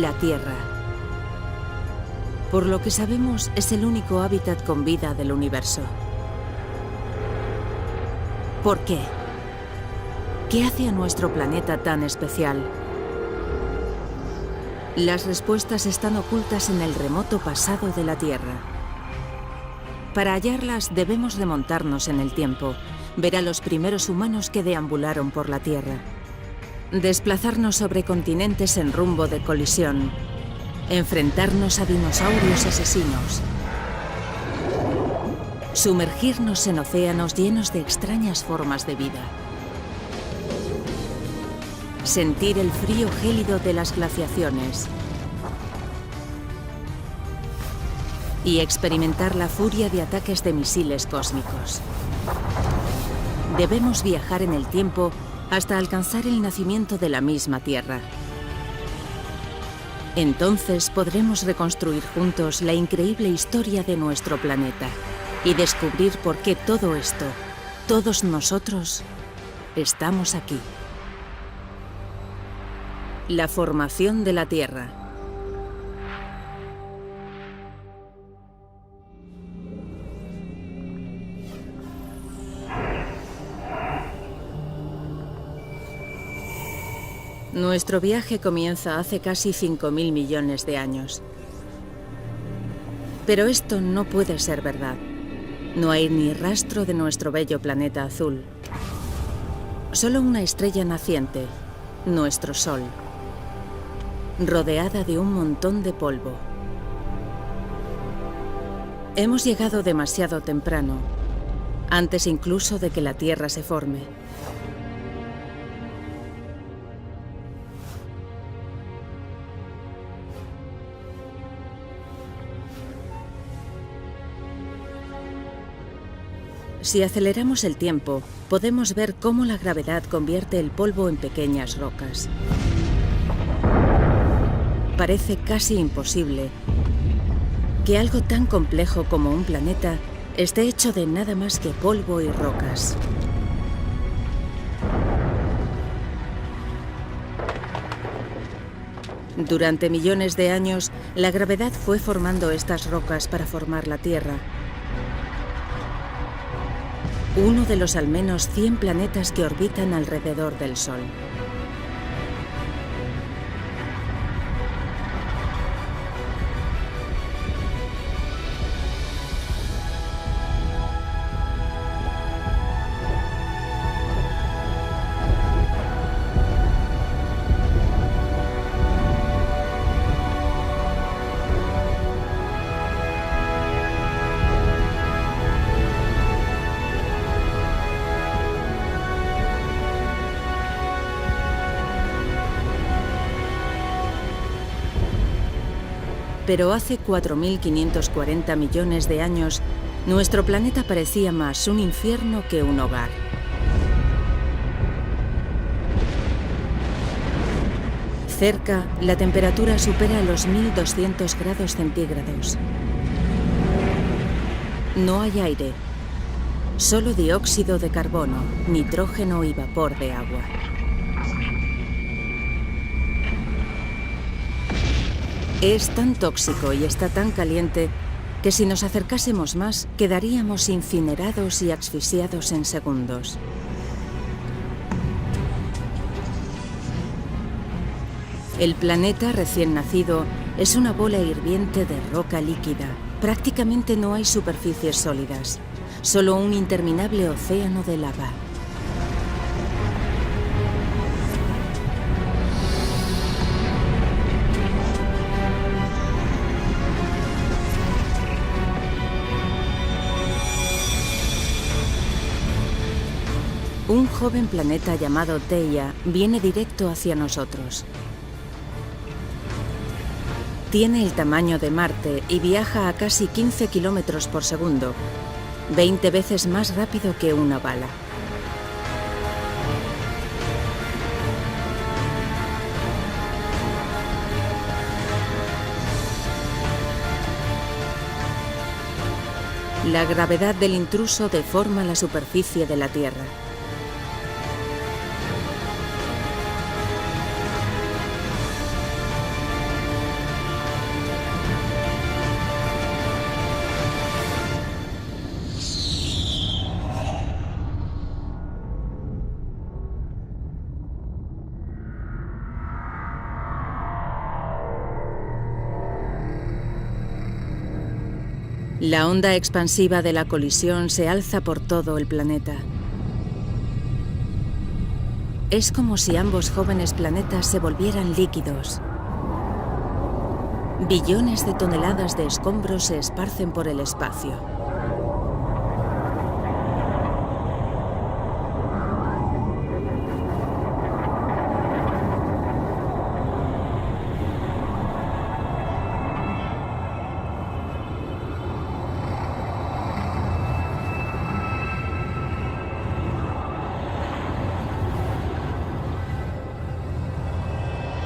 La Tierra. Por lo que sabemos, es el único hábitat con vida del universo. ¿Por qué? ¿Qué hace a nuestro planeta tan especial? Las respuestas están ocultas en el remoto pasado de la Tierra. Para hallarlas debemos remontarnos en el tiempo, ver a los primeros humanos que deambularon por la Tierra, desplazarnos sobre continentes en rumbo de colisión, enfrentarnos a dinosaurios asesinos, sumergirnos en océanos llenos de extrañas formas de vida, sentir el frío gélido de las glaciaciones y experimentar la furia de ataques de misiles cósmicos. Debemos viajar en el tiempo hasta alcanzar el nacimiento de la misma Tierra. Entonces podremos reconstruir juntos la increíble historia de nuestro planeta y descubrir por qué todo esto, todos nosotros, estamos aquí. La formación de la Tierra. Nuestro viaje comienza hace casi 5.000 millones de años. Pero esto no puede ser verdad. No hay ni rastro de nuestro bello planeta azul. Solo una estrella naciente, nuestro Sol, rodeada de un montón de polvo. Hemos llegado demasiado temprano, antes incluso de que la Tierra se forme. Si aceleramos el tiempo, podemos ver cómo la gravedad convierte el polvo en pequeñas rocas. Parece casi imposible que algo tan complejo como un planeta esté hecho de nada más que polvo y rocas. Durante millones de años, la gravedad fue formando estas rocas para formar la Tierra. Uno de los al menos 100 planetas que orbitan alrededor del Sol. Pero hace 4.540 millones de años, nuestro planeta parecía más un infierno que un hogar. Cerca, la temperatura supera los 1.200 grados centígrados. No hay aire, solo dióxido de carbono, nitrógeno y vapor de agua. Es tan tóxico y está tan caliente que si nos acercásemos más, quedaríamos incinerados y asfixiados en segundos. El planeta recién nacido es una bola hirviente de roca líquida. Prácticamente no hay superficies sólidas, solo un interminable océano de lava. Un joven planeta llamado Theia viene directo hacia nosotros. Tiene el tamaño de Marte y viaja a casi 15 kilómetros por segundo, 20 veces más rápido que una bala. La gravedad del intruso deforma la superficie de la Tierra. La onda expansiva de la colisión se alza por todo el planeta. Es como si ambos jóvenes planetas se volvieran líquidos. Billones de toneladas de escombros se esparcen por el espacio.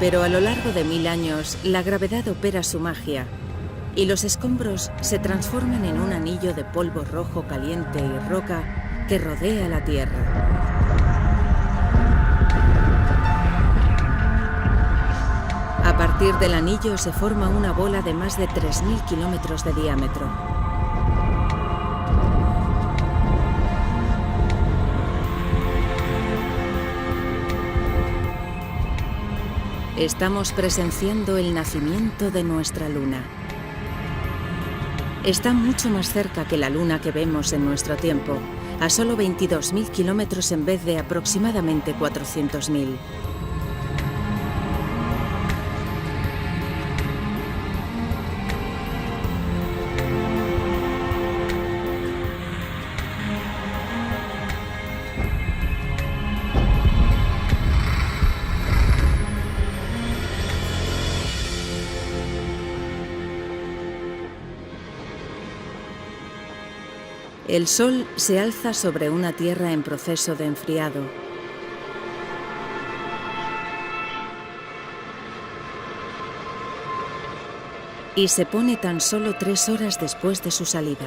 Pero a lo largo de 1000 años, la gravedad opera su magia y los escombros se transforman en un anillo de polvo rojo caliente y roca que rodea la Tierra. A partir del anillo se forma una bola de más de 3000 kilómetros de diámetro. Estamos presenciando el nacimiento de nuestra luna. Está mucho más cerca que la luna que vemos en nuestro tiempo, a solo 22.000 kilómetros en vez de aproximadamente 400.000. El Sol se alza sobre una Tierra en proceso de enfriado. Y se pone tan solo 3 horas después de su salida.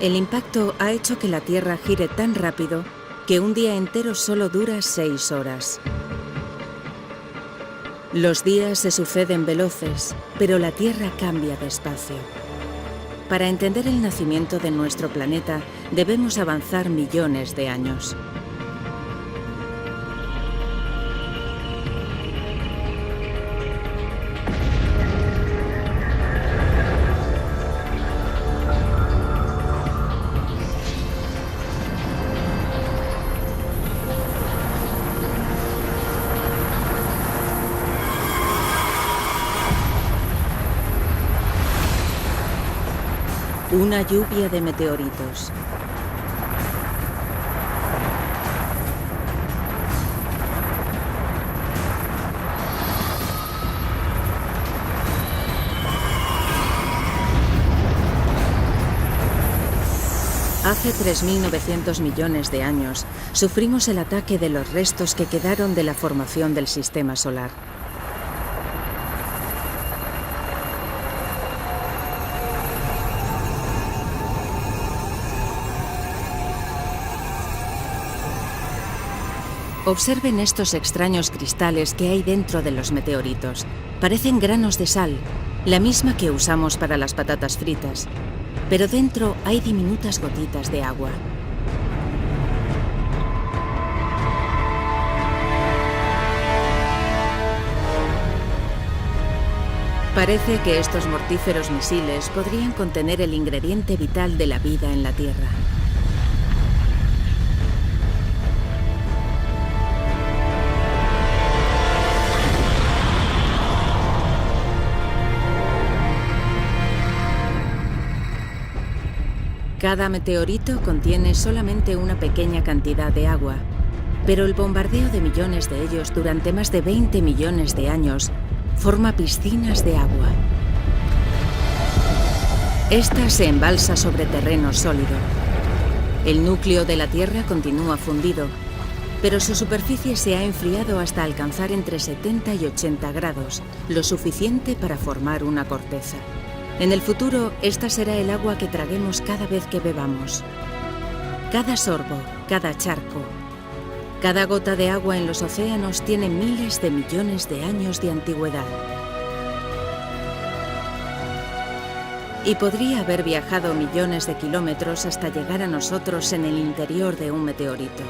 El impacto ha hecho que la Tierra gire tan rápido que un día entero solo dura 6 horas. Los días se suceden veloces, pero la Tierra cambia despacio. Para entender el nacimiento de nuestro planeta, debemos avanzar millones de años. Una lluvia de meteoritos. Hace 3.900 millones de años, sufrimos el ataque de los restos que quedaron de la formación del Sistema Solar. Observen estos extraños cristales que hay dentro de los meteoritos. Parecen granos de sal, la misma que usamos para las patatas fritas, pero dentro hay diminutas gotitas de agua. Parece que estos mortíferos misiles podrían contener el ingrediente vital de la vida en la Tierra. Cada meteorito contiene solamente una pequeña cantidad de agua, pero el bombardeo de millones de ellos durante más de 20 millones de años forma piscinas de agua. Esta se embalsa sobre terreno sólido. El núcleo de la Tierra continúa fundido, pero su superficie se ha enfriado hasta alcanzar entre 70 y 80 grados, lo suficiente para formar una corteza. En el futuro, esta será el agua que traguemos cada vez que bebamos. Cada sorbo, cada charco, cada gota de agua en los océanos tiene miles de millones de años de antigüedad. Y podría haber viajado millones de kilómetros hasta llegar a nosotros en el interior de un meteorito.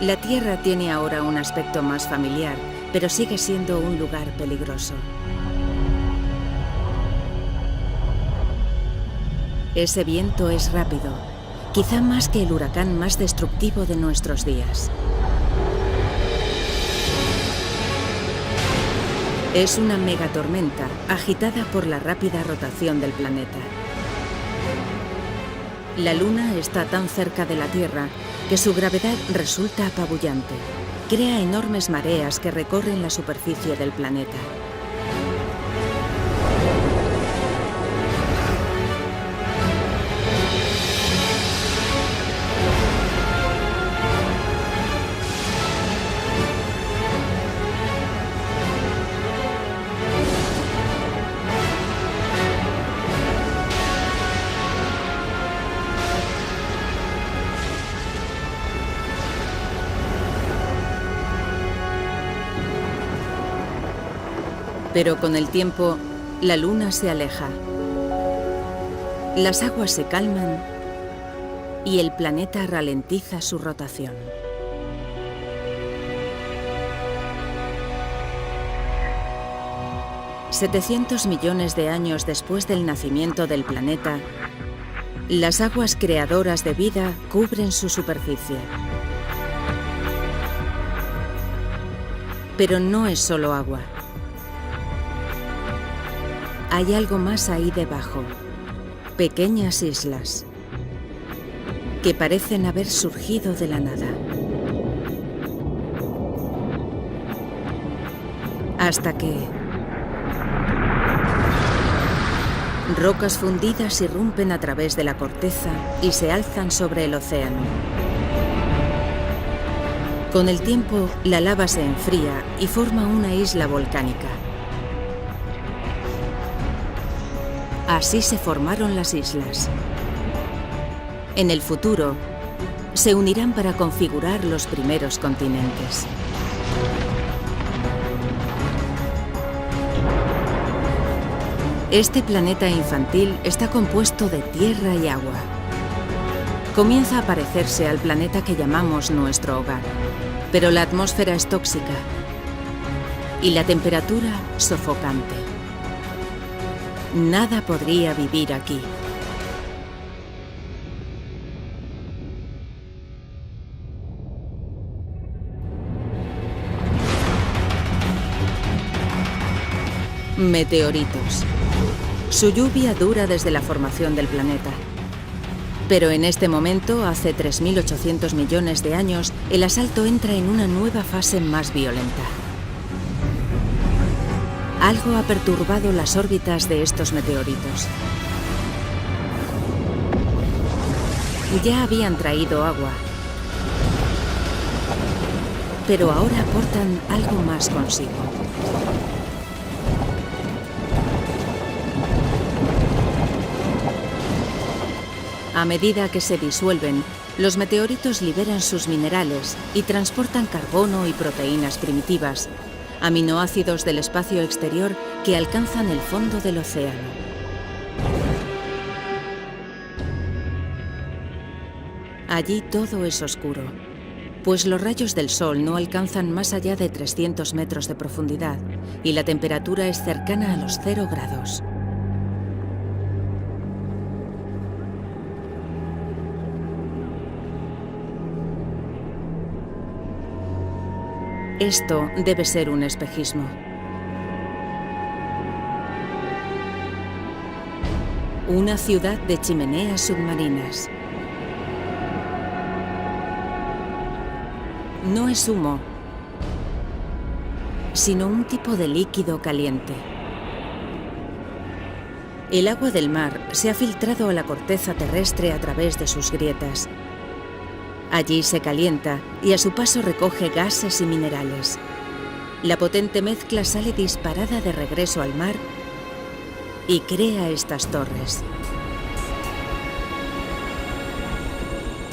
La Tierra tiene ahora un aspecto más familiar, pero sigue siendo un lugar peligroso. Ese viento es rápido, quizá más que el huracán más destructivo de nuestros días. Es una megatormenta agitada por la rápida rotación del planeta. La Luna está tan cerca de la Tierra que su gravedad resulta apabullante. Crea enormes mareas que recorren la superficie del planeta. Pero con el tiempo, la Luna se aleja. Las aguas se calman y el planeta ralentiza su rotación. $700 millones de años después del nacimiento del planeta, las aguas creadoras de vida cubren su superficie. Pero no es solo agua. Hay algo más ahí debajo, pequeñas islas, que parecen haber surgido de la nada. Hasta que rocas fundidas irrumpen a través de la corteza y se alzan sobre el océano. Con el tiempo, la lava se enfría y forma una isla volcánica. Así se formaron las islas. En el futuro, se unirán para configurar los primeros continentes. Este planeta infantil está compuesto de tierra y agua. Comienza a parecerse al planeta que llamamos nuestro hogar, pero la atmósfera es tóxica y la temperatura sofocante. Nada podría vivir aquí. Meteoritos. Su lluvia dura desde la formación del planeta. Pero en este momento, hace 3.800 millones de años, el asalto entra en una nueva fase más violenta. Algo ha perturbado las órbitas de estos meteoritos. Ya habían traído agua, pero ahora aportan algo más consigo. A medida que se disuelven, los meteoritos liberan sus minerales y transportan carbono y proteínas primitivas, aminoácidos del espacio exterior que alcanzan el fondo del océano. Allí todo es oscuro, pues los rayos del sol no alcanzan más allá de 300 metros de profundidad y la temperatura es cercana a los 0 grados. Esto debe ser un espejismo. Una ciudad de chimeneas submarinas. No es humo, sino un tipo de líquido caliente. El agua del mar se ha filtrado a la corteza terrestre a través de sus grietas. Allí se calienta y a su paso recoge gases y minerales. La potente mezcla sale disparada de regreso al mar y crea estas torres.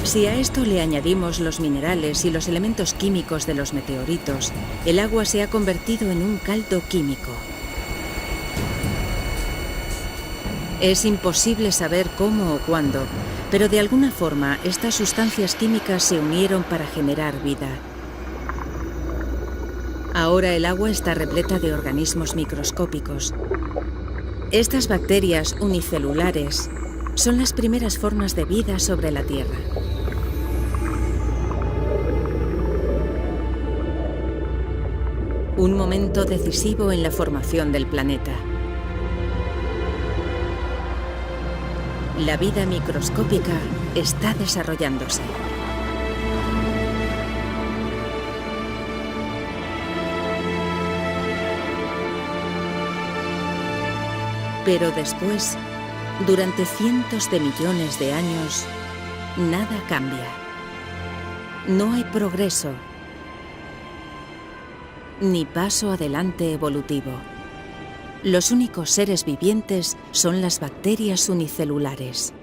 Si a esto le añadimos los minerales y los elementos químicos de los meteoritos, el agua se ha convertido en un caldo químico. Es imposible saber cómo o cuándo, Pero de alguna forma, estas sustancias químicas se unieron para generar vida. Ahora el agua está repleta de organismos microscópicos. Estas bacterias unicelulares son las primeras formas de vida sobre la Tierra. Un momento decisivo en la formación del planeta. La vida microscópica está desarrollándose. Pero después, durante cientos de millones de años, nada cambia. No hay progreso, ni paso adelante evolutivo. Los únicos seres vivientes son las bacterias unicelulares.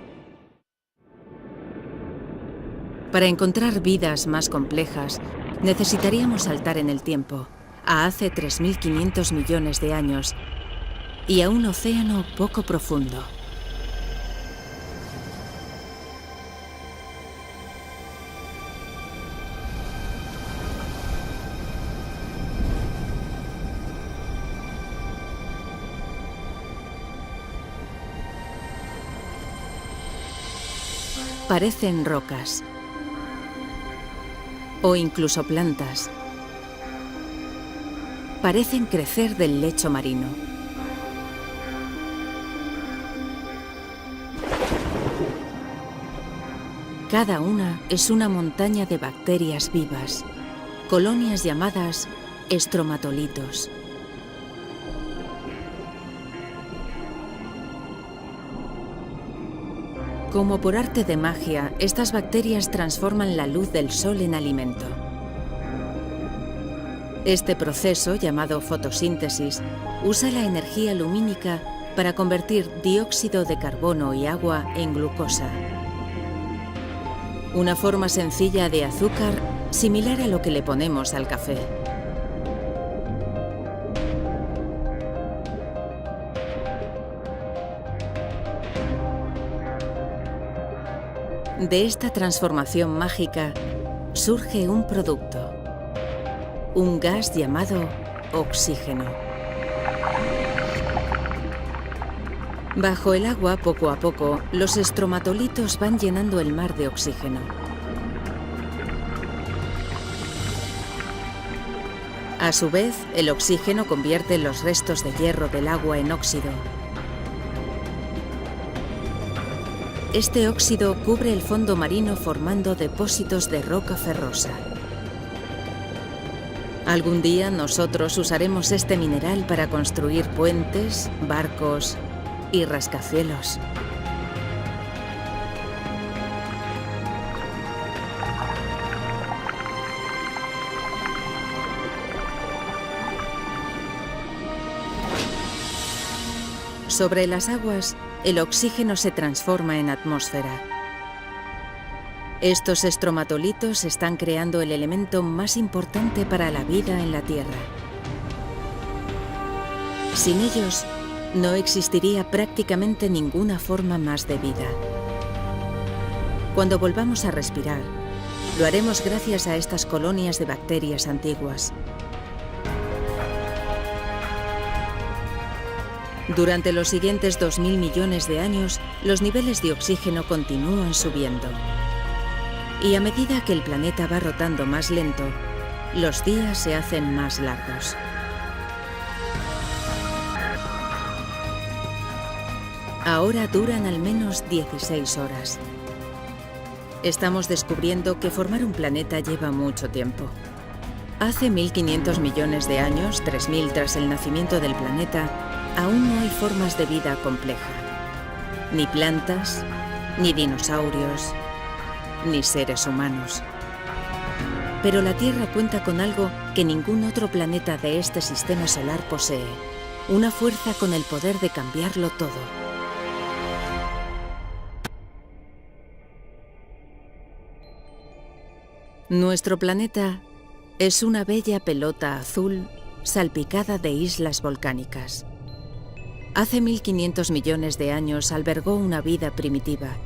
Para encontrar vidas más complejas, necesitaríamos saltar en el tiempo, a hace 3.500 millones de años, y a un océano poco profundo. Parecen rocas, o incluso plantas. Parecen crecer del lecho marino. Cada una es una montaña de bacterias vivas, colonias llamadas estromatolitos. Como por arte de magia, estas bacterias transforman la luz del sol en alimento. Este proceso, llamado fotosíntesis, usa la energía lumínica para convertir dióxido de carbono y agua en glucosa. Una forma sencilla de azúcar similar a lo que le ponemos al café. De esta transformación mágica surge un producto, un gas llamado oxígeno. Bajo el agua, poco a poco, los estromatolitos van llenando el mar de oxígeno. A su vez, el oxígeno convierte los restos de hierro del agua en óxido. Este óxido cubre el fondo marino formando depósitos de roca ferrosa. Algún día nosotros usaremos este mineral para construir puentes, barcos y rascacielos. Sobre las aguas, el oxígeno se transforma en atmósfera. Estos estromatolitos están creando el elemento más importante para la vida en la Tierra. Sin ellos, no existiría prácticamente ninguna forma más de vida. Cuando volvamos a respirar, lo haremos gracias a estas colonias de bacterias antiguas. Durante los siguientes 2.000 millones de años, los niveles de oxígeno continúan subiendo. Y a medida que el planeta va rotando más lento, los días se hacen más largos. Ahora duran al menos 16 horas. Estamos descubriendo que formar un planeta lleva mucho tiempo. Hace 1.500 millones de años, 3.000 tras el nacimiento del planeta, aún no hay formas de vida compleja. Ni plantas, ni dinosaurios, ni seres humanos. Pero la Tierra cuenta con algo que ningún otro planeta de este sistema solar posee. Una fuerza con el poder de cambiarlo todo. Nuestro planeta es una bella pelota azul salpicada de islas volcánicas. Hace 1.500 millones de años albergó una vida primitiva.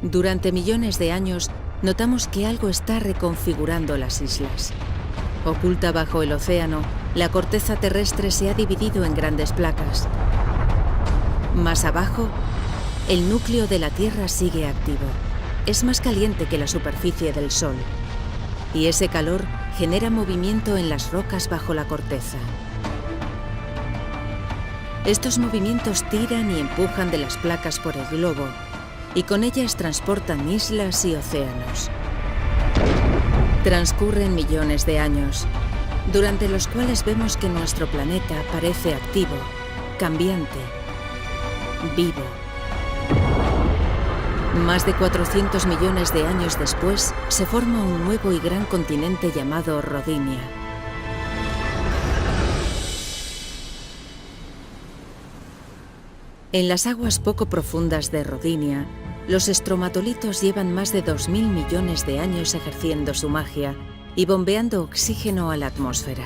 Durante millones de años, notamos que algo está reconfigurando las islas. Oculta bajo el océano, la corteza terrestre se ha dividido en grandes placas. Más abajo, el núcleo de la Tierra sigue activo. Es más caliente que la superficie del Sol. Y ese calor genera movimiento en las rocas bajo la corteza. Estos movimientos tiran y empujan de las placas por el globo, y con ellas transportan islas y océanos. Transcurren millones de años, durante los cuales vemos que nuestro planeta parece activo, cambiante, vivo. Más de 400 millones de años después, se forma un nuevo y gran continente llamado Rodinia. En las aguas poco profundas de Rodinia, los estromatolitos llevan más de 2000 millones de años ejerciendo su magia y bombeando oxígeno a la atmósfera.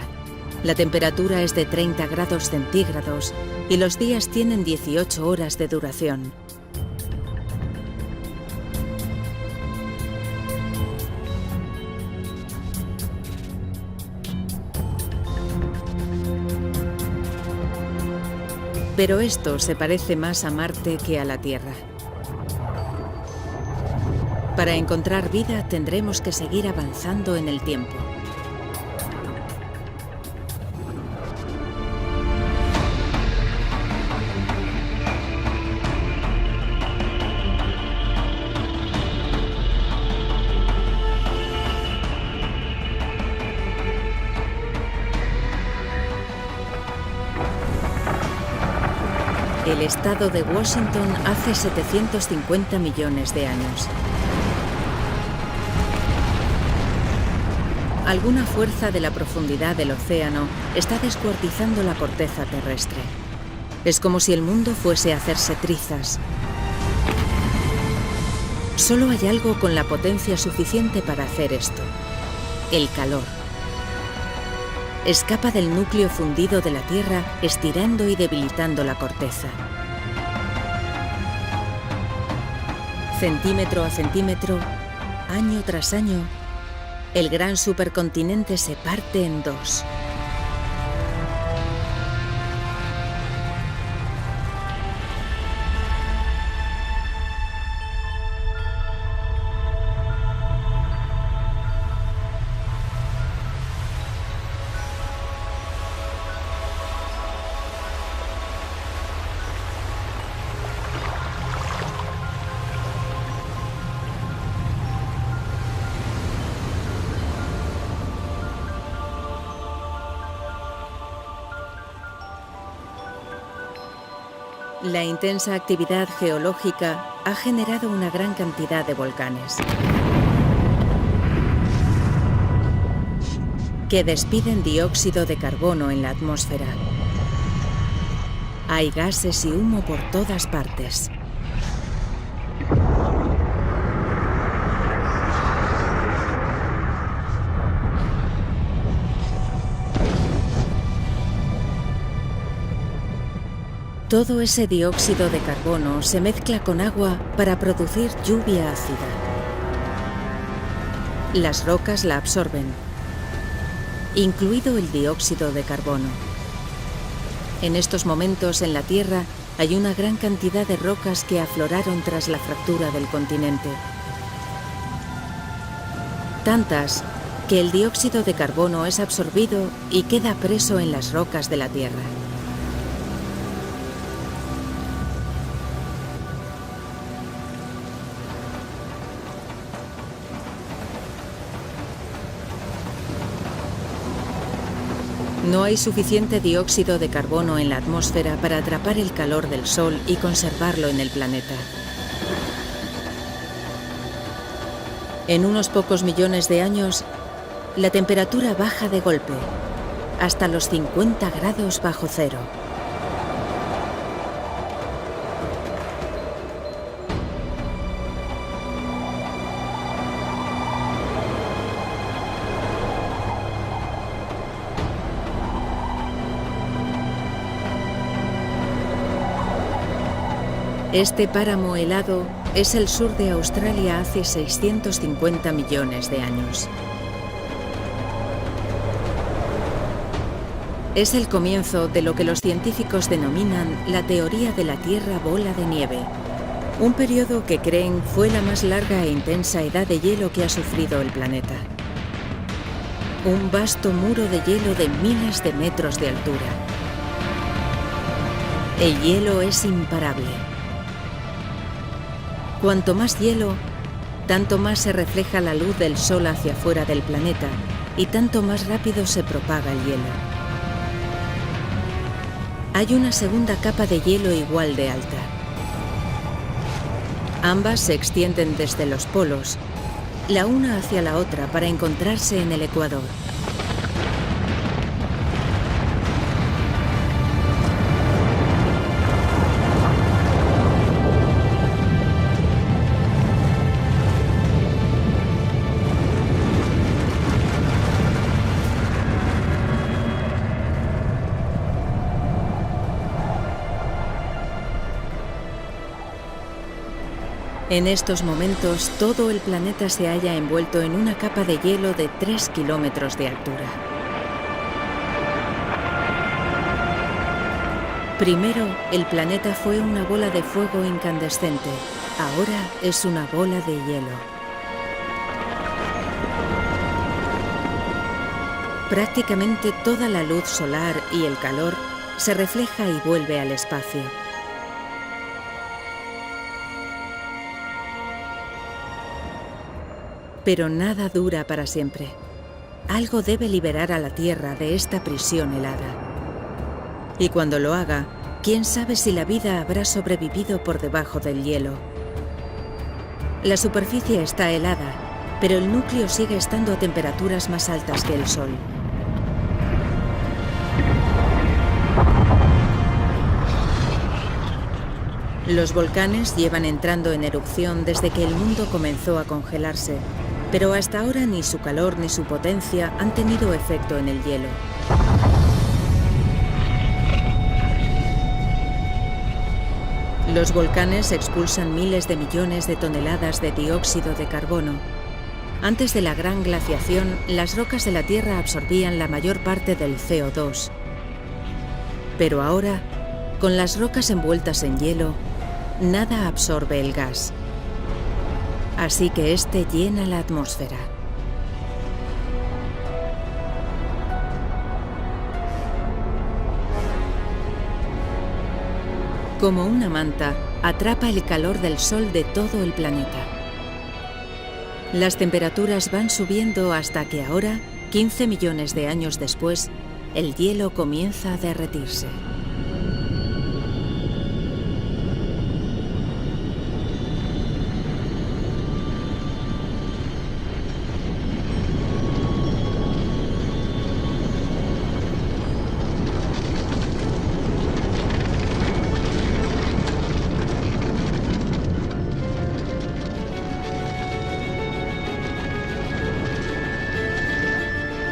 La temperatura es de 30 grados centígrados y los días tienen 18 horas de duración. Pero esto se parece más a Marte que a la Tierra. Para encontrar vida tendremos que seguir avanzando en el tiempo. El estado de Washington hace 750 millones de años. Alguna fuerza de la profundidad del océano está descuartizando la corteza terrestre. Es como si el mundo fuese a hacerse trizas. Solo hay algo con la potencia suficiente para hacer esto: el calor. Escapa del núcleo fundido de la Tierra, estirando y debilitando la corteza. Centímetro a centímetro, año tras año, el gran supercontinente se parte en dos. La intensa actividad geológica ha generado una gran cantidad de volcanes que despiden dióxido de carbono en la atmósfera. Hay gases y humo por todas partes. Todo ese dióxido de carbono se mezcla con agua para producir lluvia ácida. Las rocas la absorben, incluido el dióxido de carbono. En estos momentos en la Tierra hay una gran cantidad de rocas que afloraron tras la fractura del continente. Tantas que el dióxido de carbono es absorbido y queda preso en las rocas de la Tierra. No hay suficiente dióxido de carbono en la atmósfera para atrapar el calor del Sol y conservarlo en el planeta. En unos pocos millones de años, la temperatura baja de golpe, hasta los 50 grados bajo cero. Este páramo helado es el sur de Australia hace 650 millones de años. Es el comienzo de lo que los científicos denominan la teoría de la Tierra bola de nieve, un periodo que creen fue la más larga e intensa edad de hielo que ha sufrido el planeta. Un vasto muro de hielo de miles de metros de altura. El hielo es imparable. Cuanto más hielo, tanto más se refleja la luz del sol hacia afuera del planeta y tanto más rápido se propaga el hielo. Hay una segunda capa de hielo igual de alta. Ambas se extienden desde los polos, la una hacia la otra para encontrarse en el ecuador. En estos momentos, todo el planeta se halla envuelto en una capa de hielo de 3 kilómetros de altura. Primero, el planeta fue una bola de fuego incandescente. Ahora es una bola de hielo. Prácticamente toda la luz solar y el calor se refleja y vuelve al espacio. Pero nada dura para siempre. Algo debe liberar a la Tierra de esta prisión helada. Y cuando lo haga, quién sabe si la vida habrá sobrevivido por debajo del hielo. La superficie está helada, pero el núcleo sigue estando a temperaturas más altas que el Sol. Los volcanes llevan entrando en erupción desde que el mundo comenzó a congelarse. Pero hasta ahora ni su calor ni su potencia han tenido efecto en el hielo. Los volcanes expulsan miles de millones de toneladas de dióxido de carbono. Antes de la gran glaciación, las rocas de la Tierra absorbían la mayor parte del CO2. Pero ahora, con las rocas envueltas en hielo, nada absorbe el gas. Así que este llena la atmósfera. Como una manta, atrapa el calor del sol de todo el planeta. Las temperaturas van subiendo hasta que ahora, 15 millones de años después, el hielo comienza a derretirse.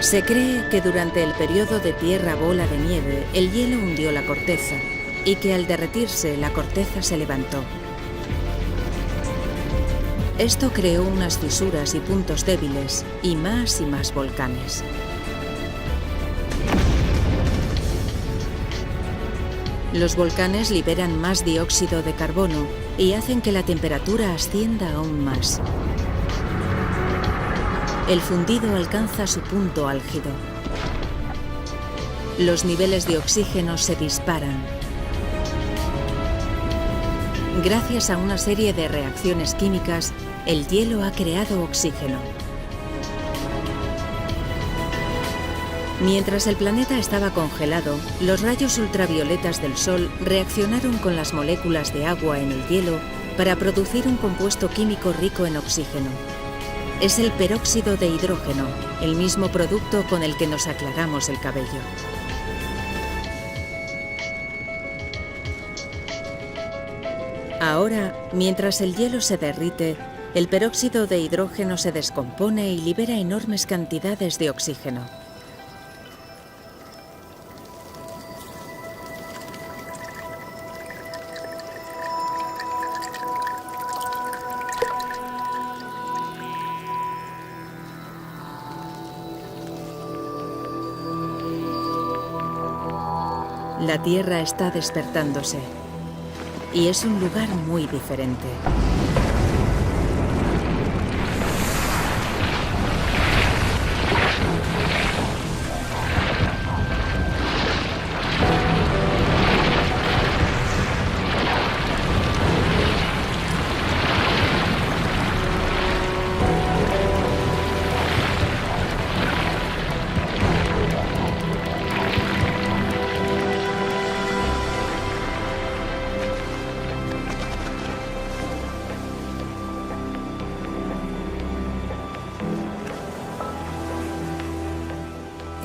Se cree que durante el periodo de Tierra bola de nieve, el hielo hundió la corteza y que al derretirse la corteza se levantó. Esto creó unas fisuras y puntos débiles y más volcanes. Los volcanes liberan más dióxido de carbono y hacen que la temperatura ascienda aún más. El fundido alcanza su punto álgido. Los niveles de oxígeno se disparan. Gracias a una serie de reacciones químicas, el hielo ha creado oxígeno. Mientras el planeta estaba congelado, los rayos ultravioletas del Sol reaccionaron con las moléculas de agua en el hielo para producir un compuesto químico rico en oxígeno. Es el peróxido de hidrógeno, el mismo producto con el que nos aclaramos el cabello. Ahora, mientras el hielo se derrite, el peróxido de hidrógeno se descompone y libera enormes cantidades de oxígeno. La Tierra está despertándose. Y es un lugar muy diferente.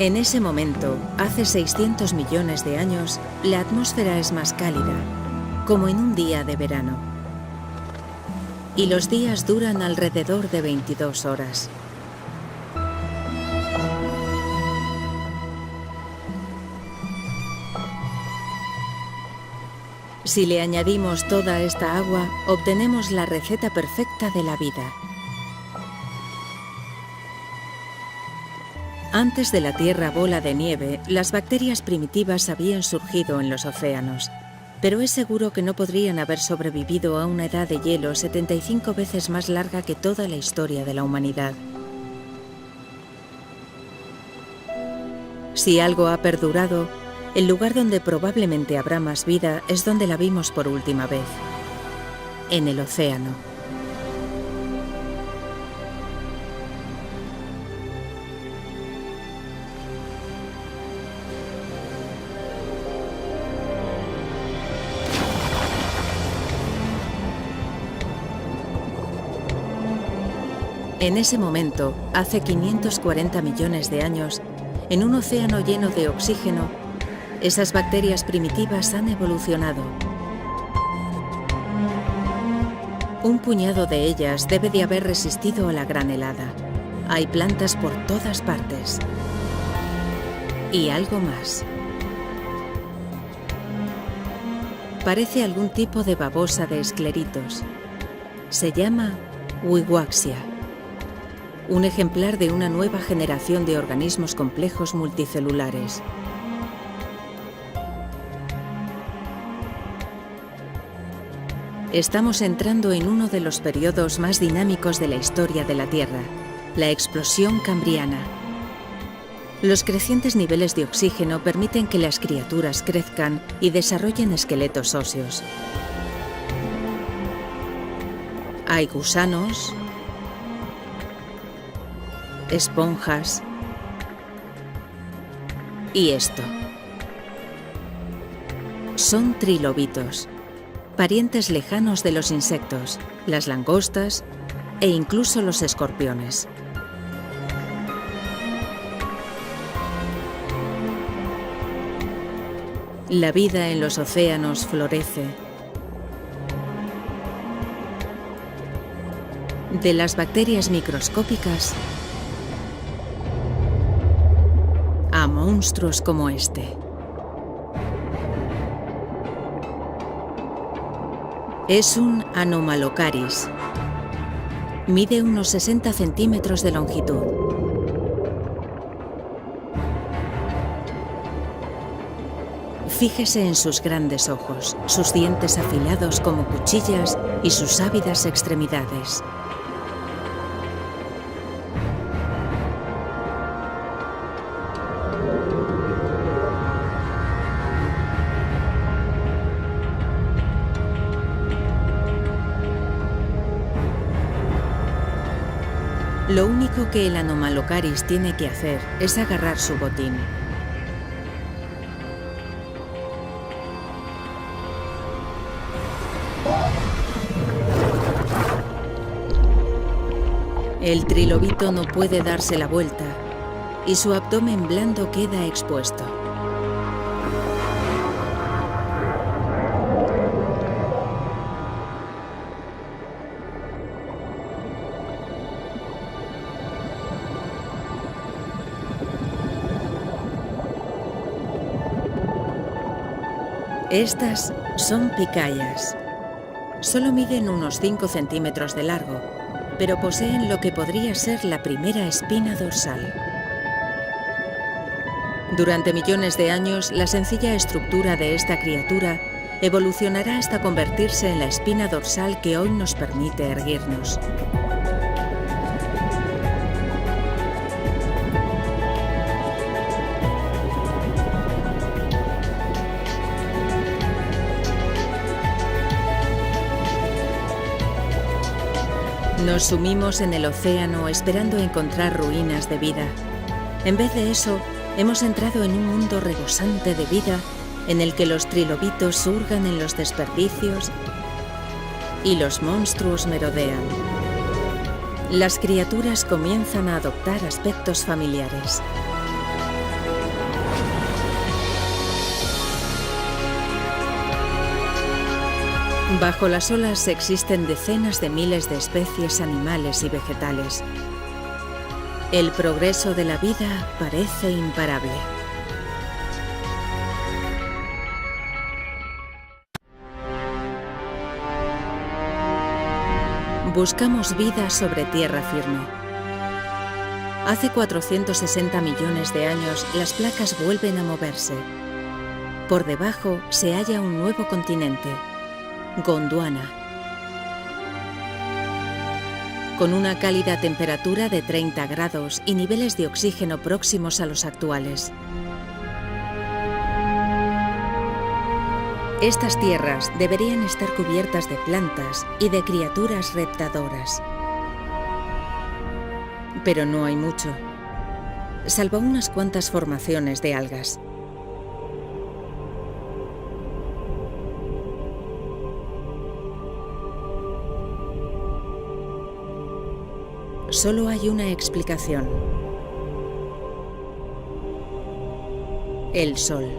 En ese momento, hace 600 millones de años, la atmósfera es más cálida, como en un día de verano. Y los días duran alrededor de 22 horas. Si le añadimos toda esta agua, obtenemos la receta perfecta de la vida. Antes de la Tierra bola de nieve, las bacterias primitivas habían surgido en los océanos, pero es seguro que no podrían haber sobrevivido a una edad de hielo 75 veces más larga que toda la historia de la humanidad. Si algo ha perdurado, el lugar donde probablemente habrá más vida es donde la vimos por última vez, en el océano. En ese momento, hace 540 millones de años, en un océano lleno de oxígeno, esas bacterias primitivas han evolucionado. Un puñado de ellas debe de haber resistido a la gran helada. Hay plantas por todas partes. Y algo más. Parece algún tipo de babosa de escleritos. Se llama Wiwaxia. Un ejemplar de una nueva generación de organismos complejos multicelulares. Estamos entrando en uno de los periodos más dinámicos de la historia de la Tierra, la explosión cambriana. Los crecientes niveles de oxígeno permiten que las criaturas crezcan y desarrollen esqueletos óseos. Hay gusanos, esponjas y esto. Son trilobitos, parientes lejanos de los insectos, las langostas e incluso los escorpiones. La vida en los océanos florece. De las bacterias microscópicas a monstruos como este. Es un Anomalocaris. Mide unos 60 centímetros de longitud. Fíjese en sus grandes ojos, sus dientes afilados como cuchillas y sus ávidas extremidades. Lo único que el Anomalocaris tiene que hacer es agarrar su botín. El trilobito no puede darse la vuelta y su abdomen blando queda expuesto. Estas son picayas. Solo miden unos 5 centímetros de largo, pero poseen lo que podría ser la primera espina dorsal. Durante millones de años, la sencilla estructura de esta criatura evolucionará hasta convertirse en la espina dorsal que hoy nos permite erguirnos. Nos sumimos en el océano esperando encontrar ruinas de vida. En vez de eso, hemos entrado en un mundo rebosante de vida en el que los trilobitos surgan en los desperdicios y los monstruos merodean. Las criaturas comienzan a adoptar aspectos familiares. Bajo las olas existen decenas de miles de especies animales y vegetales. El progreso de la vida parece imparable. Buscamos vida sobre tierra firme. Hace 460 millones de años, las placas vuelven a moverse. Por debajo se halla un nuevo continente, Gondwana, con una cálida temperatura de 30 grados y niveles de oxígeno próximos a los actuales. Estas tierras deberían estar cubiertas de plantas y de criaturas reptadoras. Pero no hay mucho, salvo unas cuantas formaciones de algas. Solo hay una explicación: el Sol,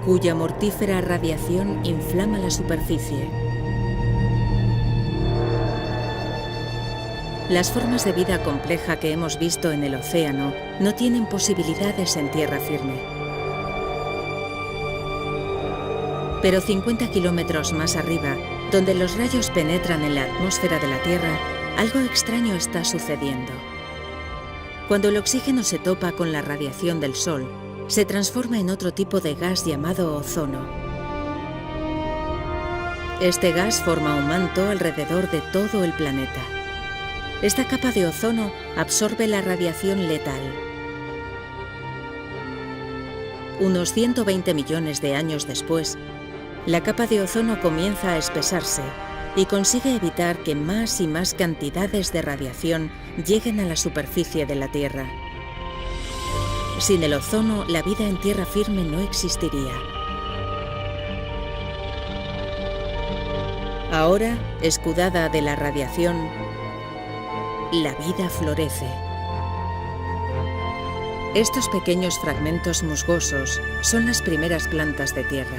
cuya mortífera radiación inflama la superficie. Las formas de vida compleja que hemos visto en el océano no tienen posibilidades en tierra firme. Pero 50 kilómetros más arriba, donde los rayos penetran en la atmósfera de la Tierra, algo extraño está sucediendo. Cuando el oxígeno se topa con la radiación del Sol, se transforma en otro tipo de gas llamado ozono. Este gas forma un manto alrededor de todo el planeta. Esta capa de ozono absorbe la radiación letal. Unos 120 millones de años después, la capa de ozono comienza a espesarse y consigue evitar que más y más cantidades de radiación lleguen a la superficie de la Tierra. Sin el ozono, la vida en tierra firme no existiría. Ahora, escudada de la radiación, la vida florece. Estos pequeños fragmentos musgosos son las primeras plantas de tierra.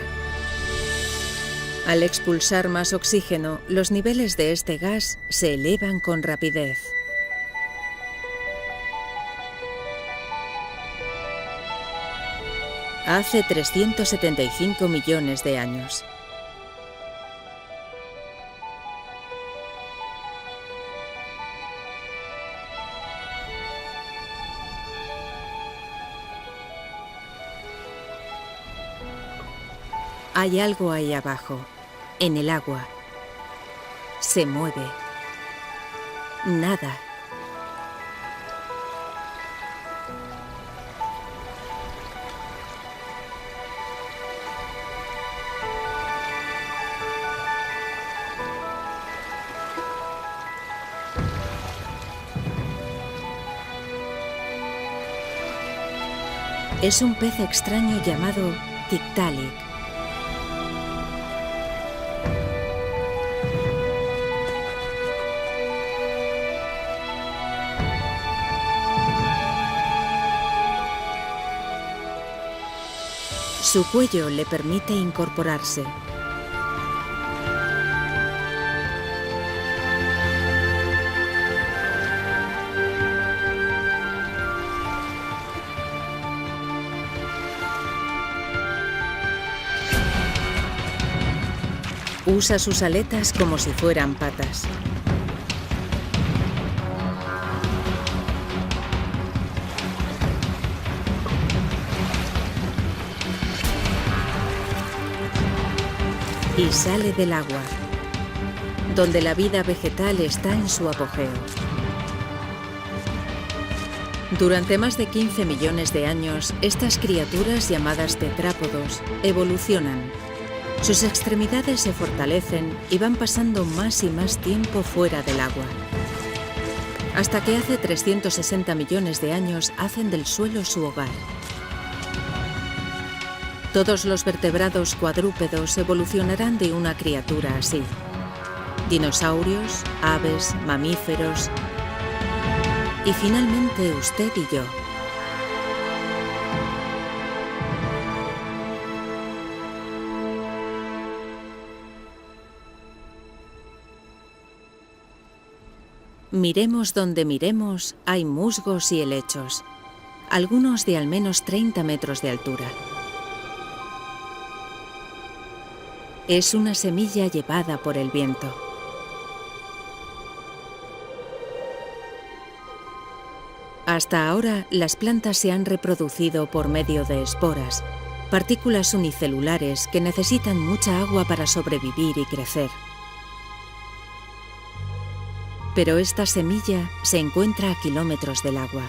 Al expulsar más oxígeno, los niveles de este gas se elevan con rapidez. Hace 375 millones de años. Hay algo ahí abajo, en el agua. Se mueve. Nada. Es un pez extraño llamado Tiktaalik. Su cuello le permite incorporarse. Usa sus aletas como si fueran patas. y sale del agua, donde la vida vegetal está en su apogeo. Durante más de 15 millones de años, estas criaturas llamadas tetrápodos evolucionan. Sus extremidades se fortalecen y van pasando más y más tiempo fuera del agua, hasta que hace 360 millones de años hacen del suelo su hogar. Todos los vertebrados cuadrúpedos evolucionarán de una criatura así. Dinosaurios, aves, mamíferos y finalmente usted y yo. Miremos donde miremos, hay musgos y helechos, algunos de al menos 30 metros de altura. Es una semilla llevada por el viento. Hasta ahora, las plantas se han reproducido por medio de esporas, partículas unicelulares que necesitan mucha agua para sobrevivir y crecer. Pero esta semilla se encuentra a kilómetros del agua.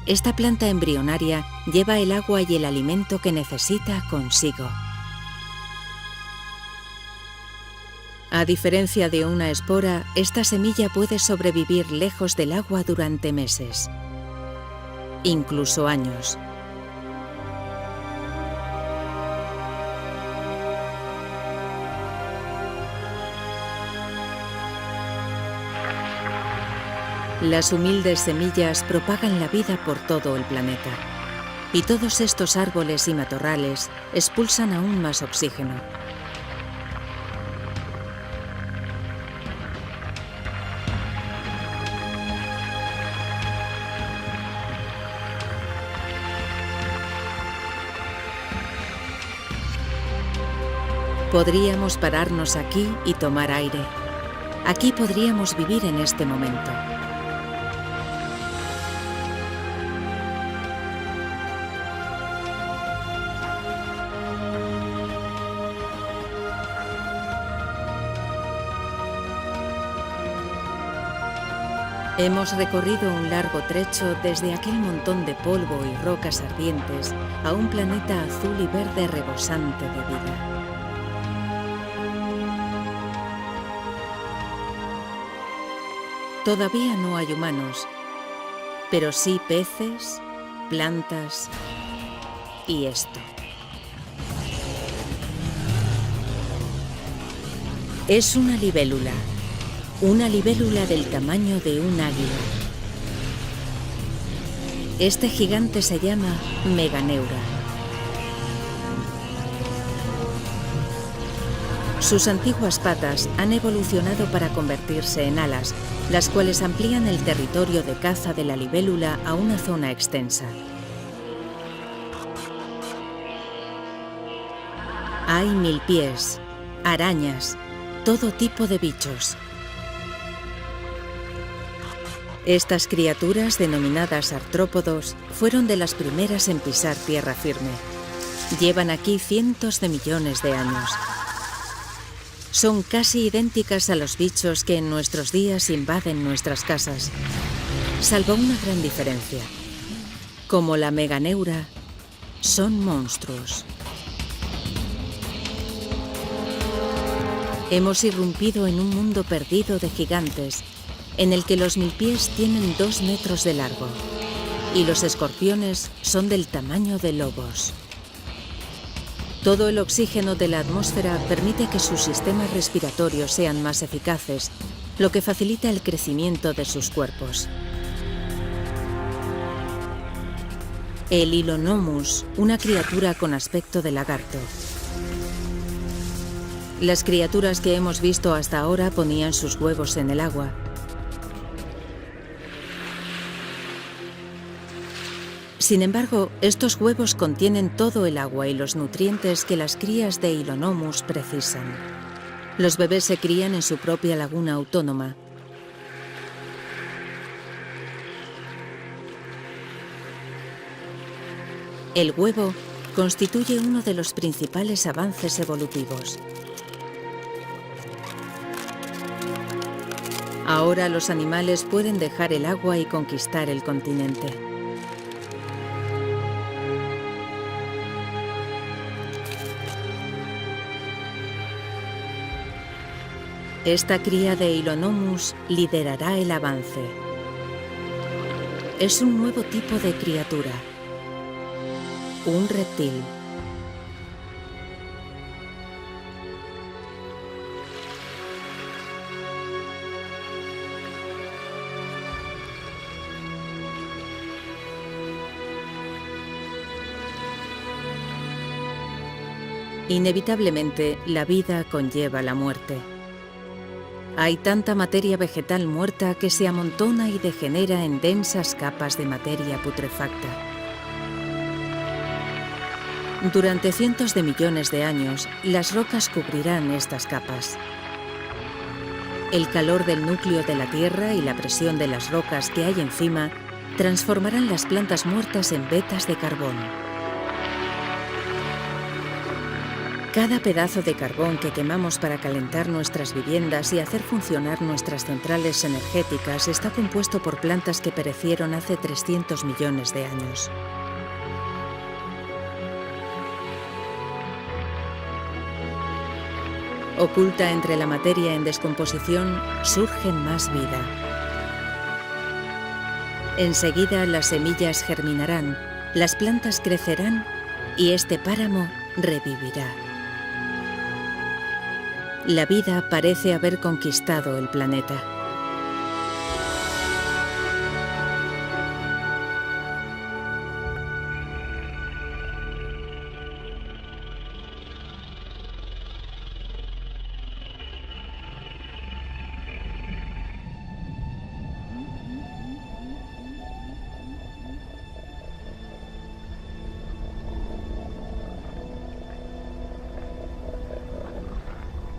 Esta planta embrionaria lleva el agua y el alimento que necesita consigo. A diferencia de una espora, esta semilla puede sobrevivir lejos del agua durante meses, incluso años. Las humildes semillas propagan la vida por todo el planeta, y todos estos árboles y matorrales expulsan aún más oxígeno. Podríamos pararnos aquí y tomar aire. Aquí podríamos vivir en este momento. Hemos recorrido un largo trecho desde aquel montón de polvo y rocas ardientes a un planeta azul y verde rebosante de vida. Todavía no hay humanos, pero sí peces, plantas y esto. Es una libélula del tamaño de un águila. Este gigante se llama Meganeura. Sus antiguas patas han evolucionado para convertirse en alas, las cuales amplían el territorio de caza de la libélula a una zona extensa. Hay milpiés, arañas, todo tipo de bichos. Estas criaturas, denominadas artrópodos, fueron de las primeras en pisar tierra firme. Llevan aquí cientos de millones de años. Son casi idénticas a los bichos que en nuestros días invaden nuestras casas, salvo una gran diferencia. Como la Meganeura, son monstruos. Hemos irrumpido en un mundo perdido de gigantes, en el que los milpiés tienen 2 metros de largo y los escorpiones son del tamaño de lobos. Todo el oxígeno de la atmósfera permite que sus sistemas respiratorios sean más eficaces, lo que facilita el crecimiento de sus cuerpos. El Hylonomus, una criatura con aspecto de lagarto. Las criaturas que hemos visto hasta ahora ponían sus huevos en el agua. Sin embargo, estos huevos contienen todo el agua y los nutrientes que las crías de Hylonomus precisan. Los bebés se crían en su propia laguna autónoma. El huevo constituye uno de los principales avances evolutivos. Ahora los animales pueden dejar el agua y conquistar el continente. Esta cría de Hylonomus liderará el avance. Es un nuevo tipo de criatura, un reptil. Inevitablemente, la vida conlleva la muerte. Hay tanta materia vegetal muerta que se amontona y degenera en densas capas de materia putrefacta. Durante cientos de millones de años, las rocas cubrirán estas capas. El calor del núcleo de la Tierra y la presión de las rocas que hay encima transformarán las plantas muertas en vetas de carbón. Cada pedazo de carbón que quemamos para calentar nuestras viviendas y hacer funcionar nuestras centrales energéticas está compuesto por plantas que perecieron hace 300 millones de años. Oculta entre la materia en descomposición, surge más vida. Enseguida las semillas germinarán, las plantas crecerán y este páramo revivirá. La vida parece haber conquistado el planeta.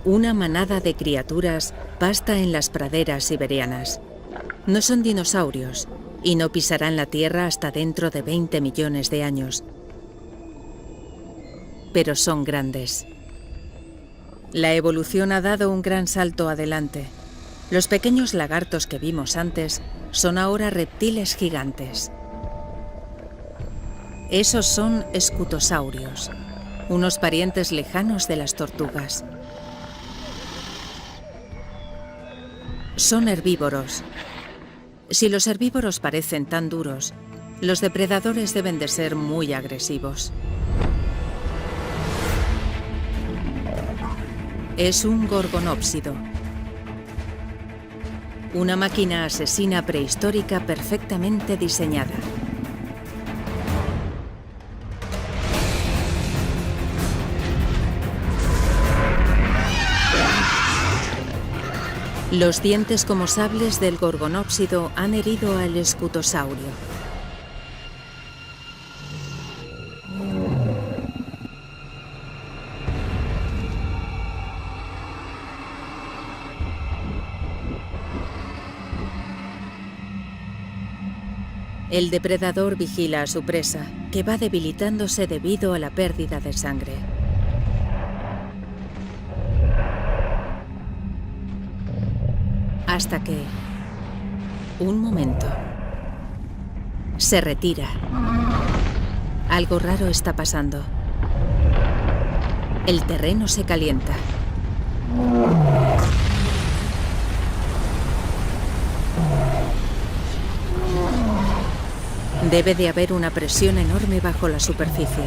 Una manada de criaturas pasta en las praderas siberianas. No son dinosaurios y no pisarán la Tierra hasta dentro de 20 millones de años. Pero son grandes. La evolución ha dado un gran salto adelante. Los pequeños lagartos que vimos antes son ahora reptiles gigantes. Esos son escutosaurios, unos parientes lejanos de las tortugas. Son herbívoros. Si los herbívoros parecen tan duros, los depredadores deben de ser muy agresivos. Es un gorgonópsido. Una máquina asesina prehistórica perfectamente diseñada. Los dientes como sables del gorgonópsido han herido al escutosaurio. El depredador vigila a su presa, que va debilitándose debido a la pérdida de sangre. Hasta que, un momento, se retira. Algo raro está pasando. El terreno se calienta. Debe de haber una presión enorme bajo la superficie.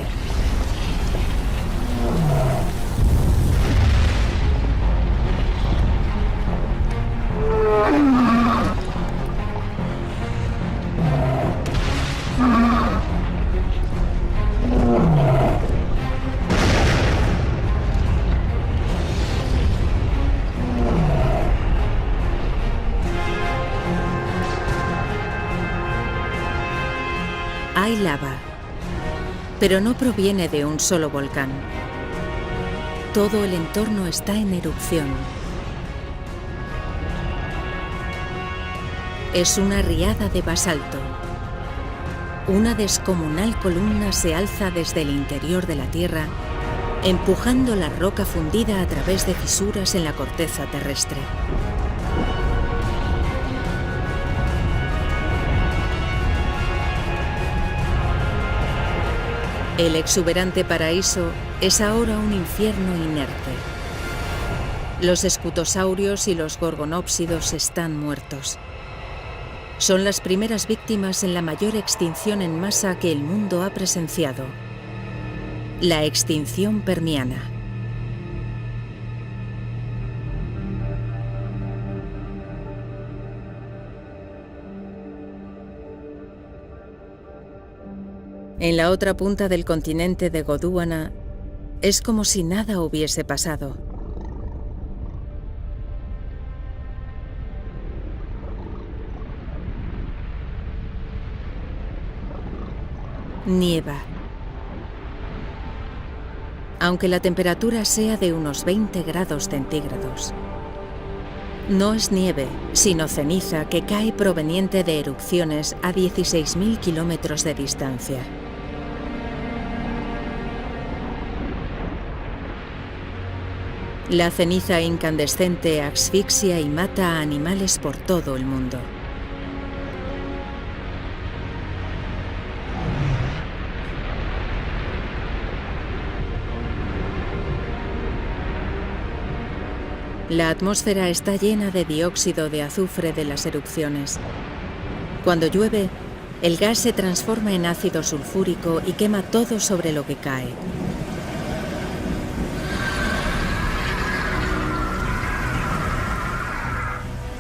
Hay lava, pero no proviene de un solo volcán. Todo el entorno está en erupción. Es una riada de basalto. Una descomunal columna se alza desde el interior de la Tierra, empujando la roca fundida a través de fisuras en la corteza terrestre. El exuberante paraíso es ahora un infierno inerte. Los escutosaurios y los gorgonópsidos están muertos. Son las primeras víctimas en la mayor extinción en masa que el mundo ha presenciado: la extinción permiana. En la otra punta del continente de Gondwana es como si nada hubiese pasado. Nieva. Aunque la temperatura sea de unos 20 grados centígrados. No es nieve, sino ceniza que cae proveniente de erupciones a 16.000 kilómetros de distancia. La ceniza incandescente asfixia y mata a animales por todo el mundo. La atmósfera está llena de dióxido de azufre de las erupciones. Cuando llueve, el gas se transforma en ácido sulfúrico y quema todo sobre lo que cae.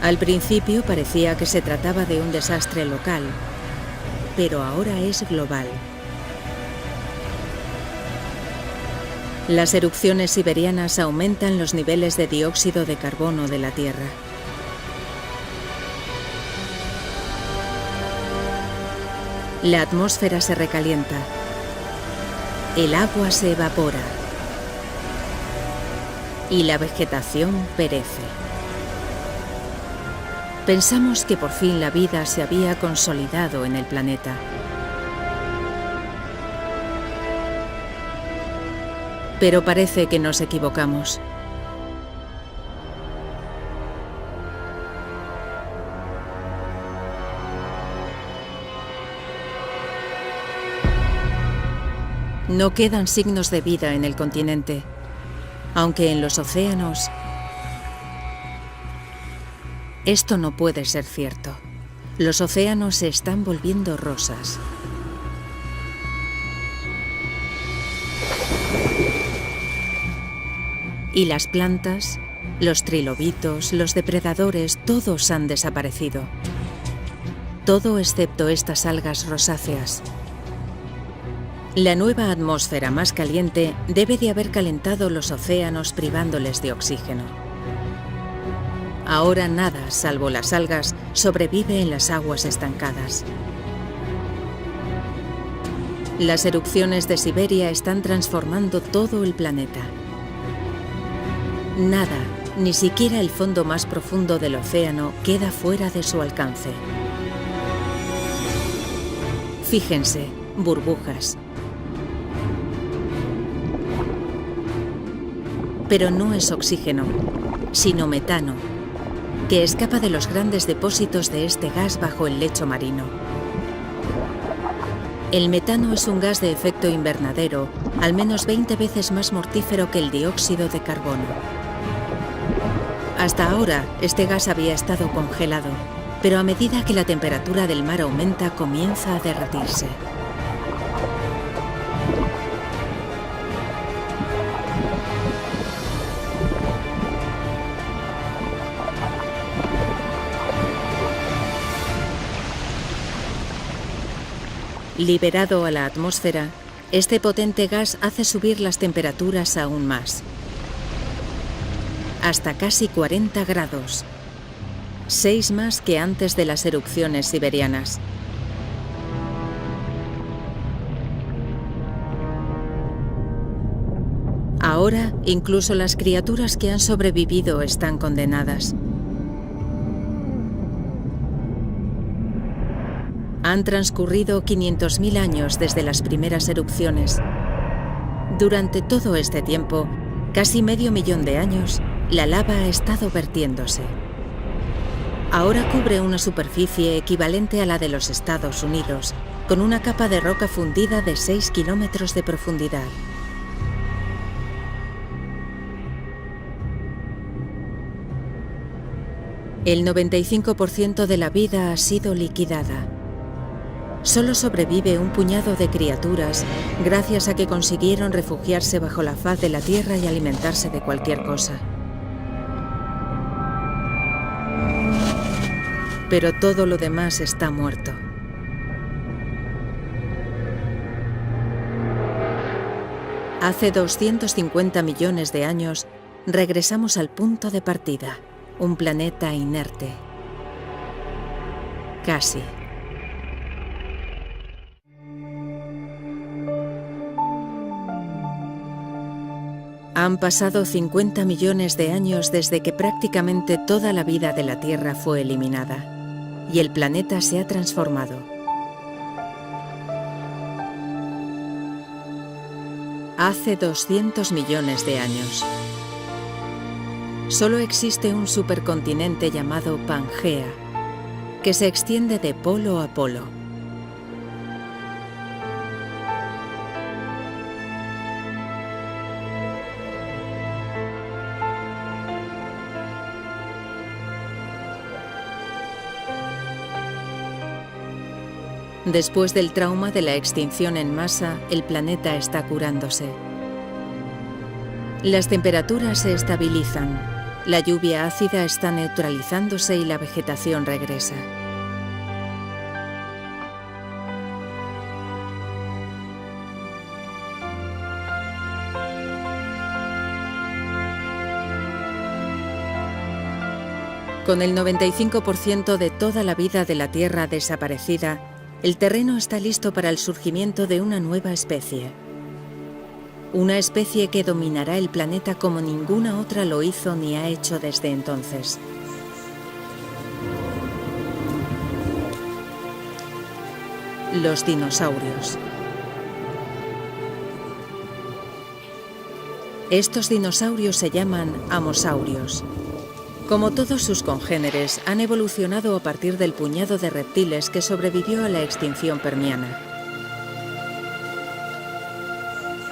Al principio parecía que se trataba de un desastre local, pero ahora es global. Las erupciones siberianas aumentan los niveles de dióxido de carbono de la Tierra. La atmósfera se recalienta. El agua se evapora. Y la vegetación perece. Pensamos que por fin la vida se había consolidado en el planeta. Pero parece que nos equivocamos. No quedan signos de vida en el continente, aunque en los océanos... Esto no puede ser cierto. Los océanos se están volviendo rosas. Y las plantas, los trilobitos, los depredadores, todos han desaparecido. Todo excepto estas algas rosáceas. La nueva atmósfera más caliente debe de haber calentado los océanos privándoles de oxígeno. Ahora nada, salvo las algas, sobrevive en las aguas estancadas. Las erupciones de Siberia están transformando todo el planeta. Nada, ni siquiera el fondo más profundo del océano, queda fuera de su alcance. Fíjense, burbujas. Pero no es oxígeno, sino metano, que escapa de los grandes depósitos de este gas bajo el lecho marino. El metano es un gas de efecto invernadero, al menos 20 veces más mortífero que el dióxido de carbono. Hasta ahora, este gas había estado congelado, pero a medida que la temperatura del mar aumenta, comienza a derretirse. Liberado a la atmósfera, este potente gas hace subir las temperaturas aún más. Hasta casi 40 grados. 6 más que antes de las erupciones siberianas. Ahora, incluso las criaturas que han sobrevivido están condenadas. Han transcurrido 500.000 años desde las primeras erupciones. Durante todo este tiempo, casi medio millón de años, la lava ha estado vertiéndose. Ahora cubre una superficie equivalente a la de los Estados Unidos, con una capa de roca fundida de 6 kilómetros de profundidad. El 95% de la vida ha sido liquidada. Solo sobrevive un puñado de criaturas gracias a que consiguieron refugiarse bajo la faz de la Tierra y alimentarse de cualquier cosa. Pero todo lo demás está muerto. Hace 250 millones de años regresamos al punto de partida, un planeta inerte. Casi. Han pasado 50 millones de años desde que prácticamente toda la vida de la Tierra fue eliminada, y el planeta se ha transformado. Hace 200 millones de años. Solo existe un supercontinente llamado Pangea, que se extiende de polo a polo. Después del trauma de la extinción en masa, el planeta está curándose. Las temperaturas se estabilizan, la lluvia ácida está neutralizándose y la vegetación regresa. Con el 95% de toda la vida de la Tierra desaparecida, el terreno está listo para el surgimiento de una nueva especie. Una especie que dominará el planeta como ninguna otra lo hizo ni ha hecho desde entonces. Los dinosaurios. Estos dinosaurios se llaman amosaurios. Como todos sus congéneres, han evolucionado a partir del puñado de reptiles que sobrevivió a la extinción permiana.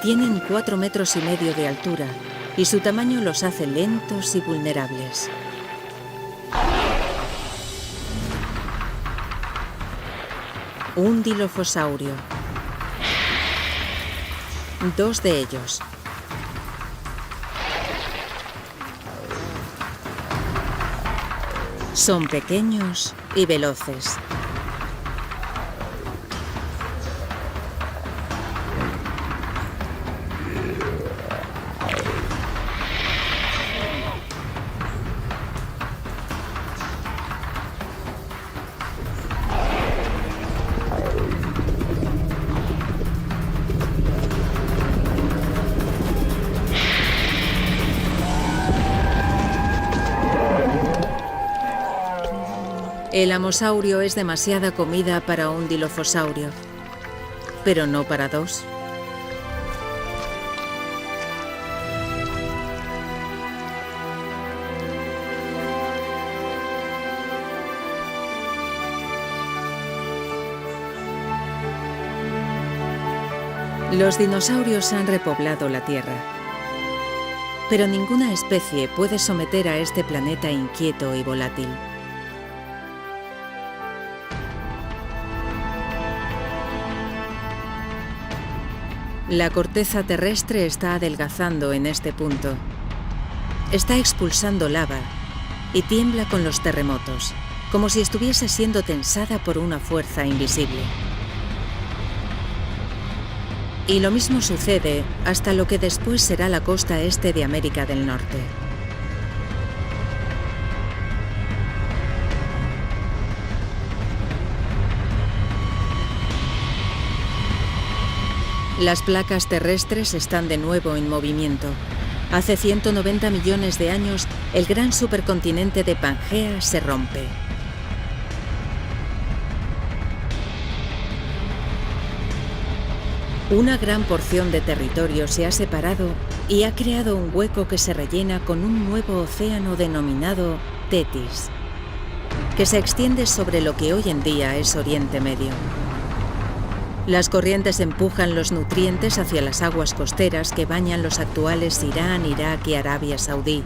Tienen 4,5 metros de altura y su tamaño los hace lentos y vulnerables. Un dilofosaurio. 2 de ellos. Son pequeños y veloces. El amosaurio es demasiada comida para un dilofosaurio, pero no para 2. Los dinosaurios han repoblado la Tierra, pero ninguna especie puede someter a este planeta inquieto y volátil. La corteza terrestre está adelgazando en este punto. Está expulsando lava y tiembla con los terremotos, como si estuviese siendo tensada por una fuerza invisible. Y lo mismo sucede hasta lo que después será la costa este de América del Norte. Las placas terrestres están de nuevo en movimiento. Hace 190 millones de años, el gran supercontinente de Pangea se rompe. Una gran porción de territorio se ha separado y ha creado un hueco que se rellena con un nuevo océano denominado Tetis, que se extiende sobre lo que hoy en día es Oriente Medio. Las corrientes empujan los nutrientes hacia las aguas costeras que bañan los actuales Irán, Irak y Arabia Saudí.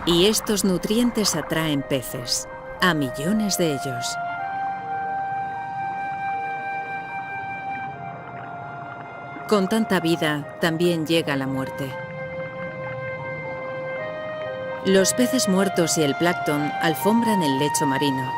Y estos nutrientes atraen peces, a millones de ellos. Con tanta vida, también llega la muerte. Los peces muertos y el plancton alfombran el lecho marino.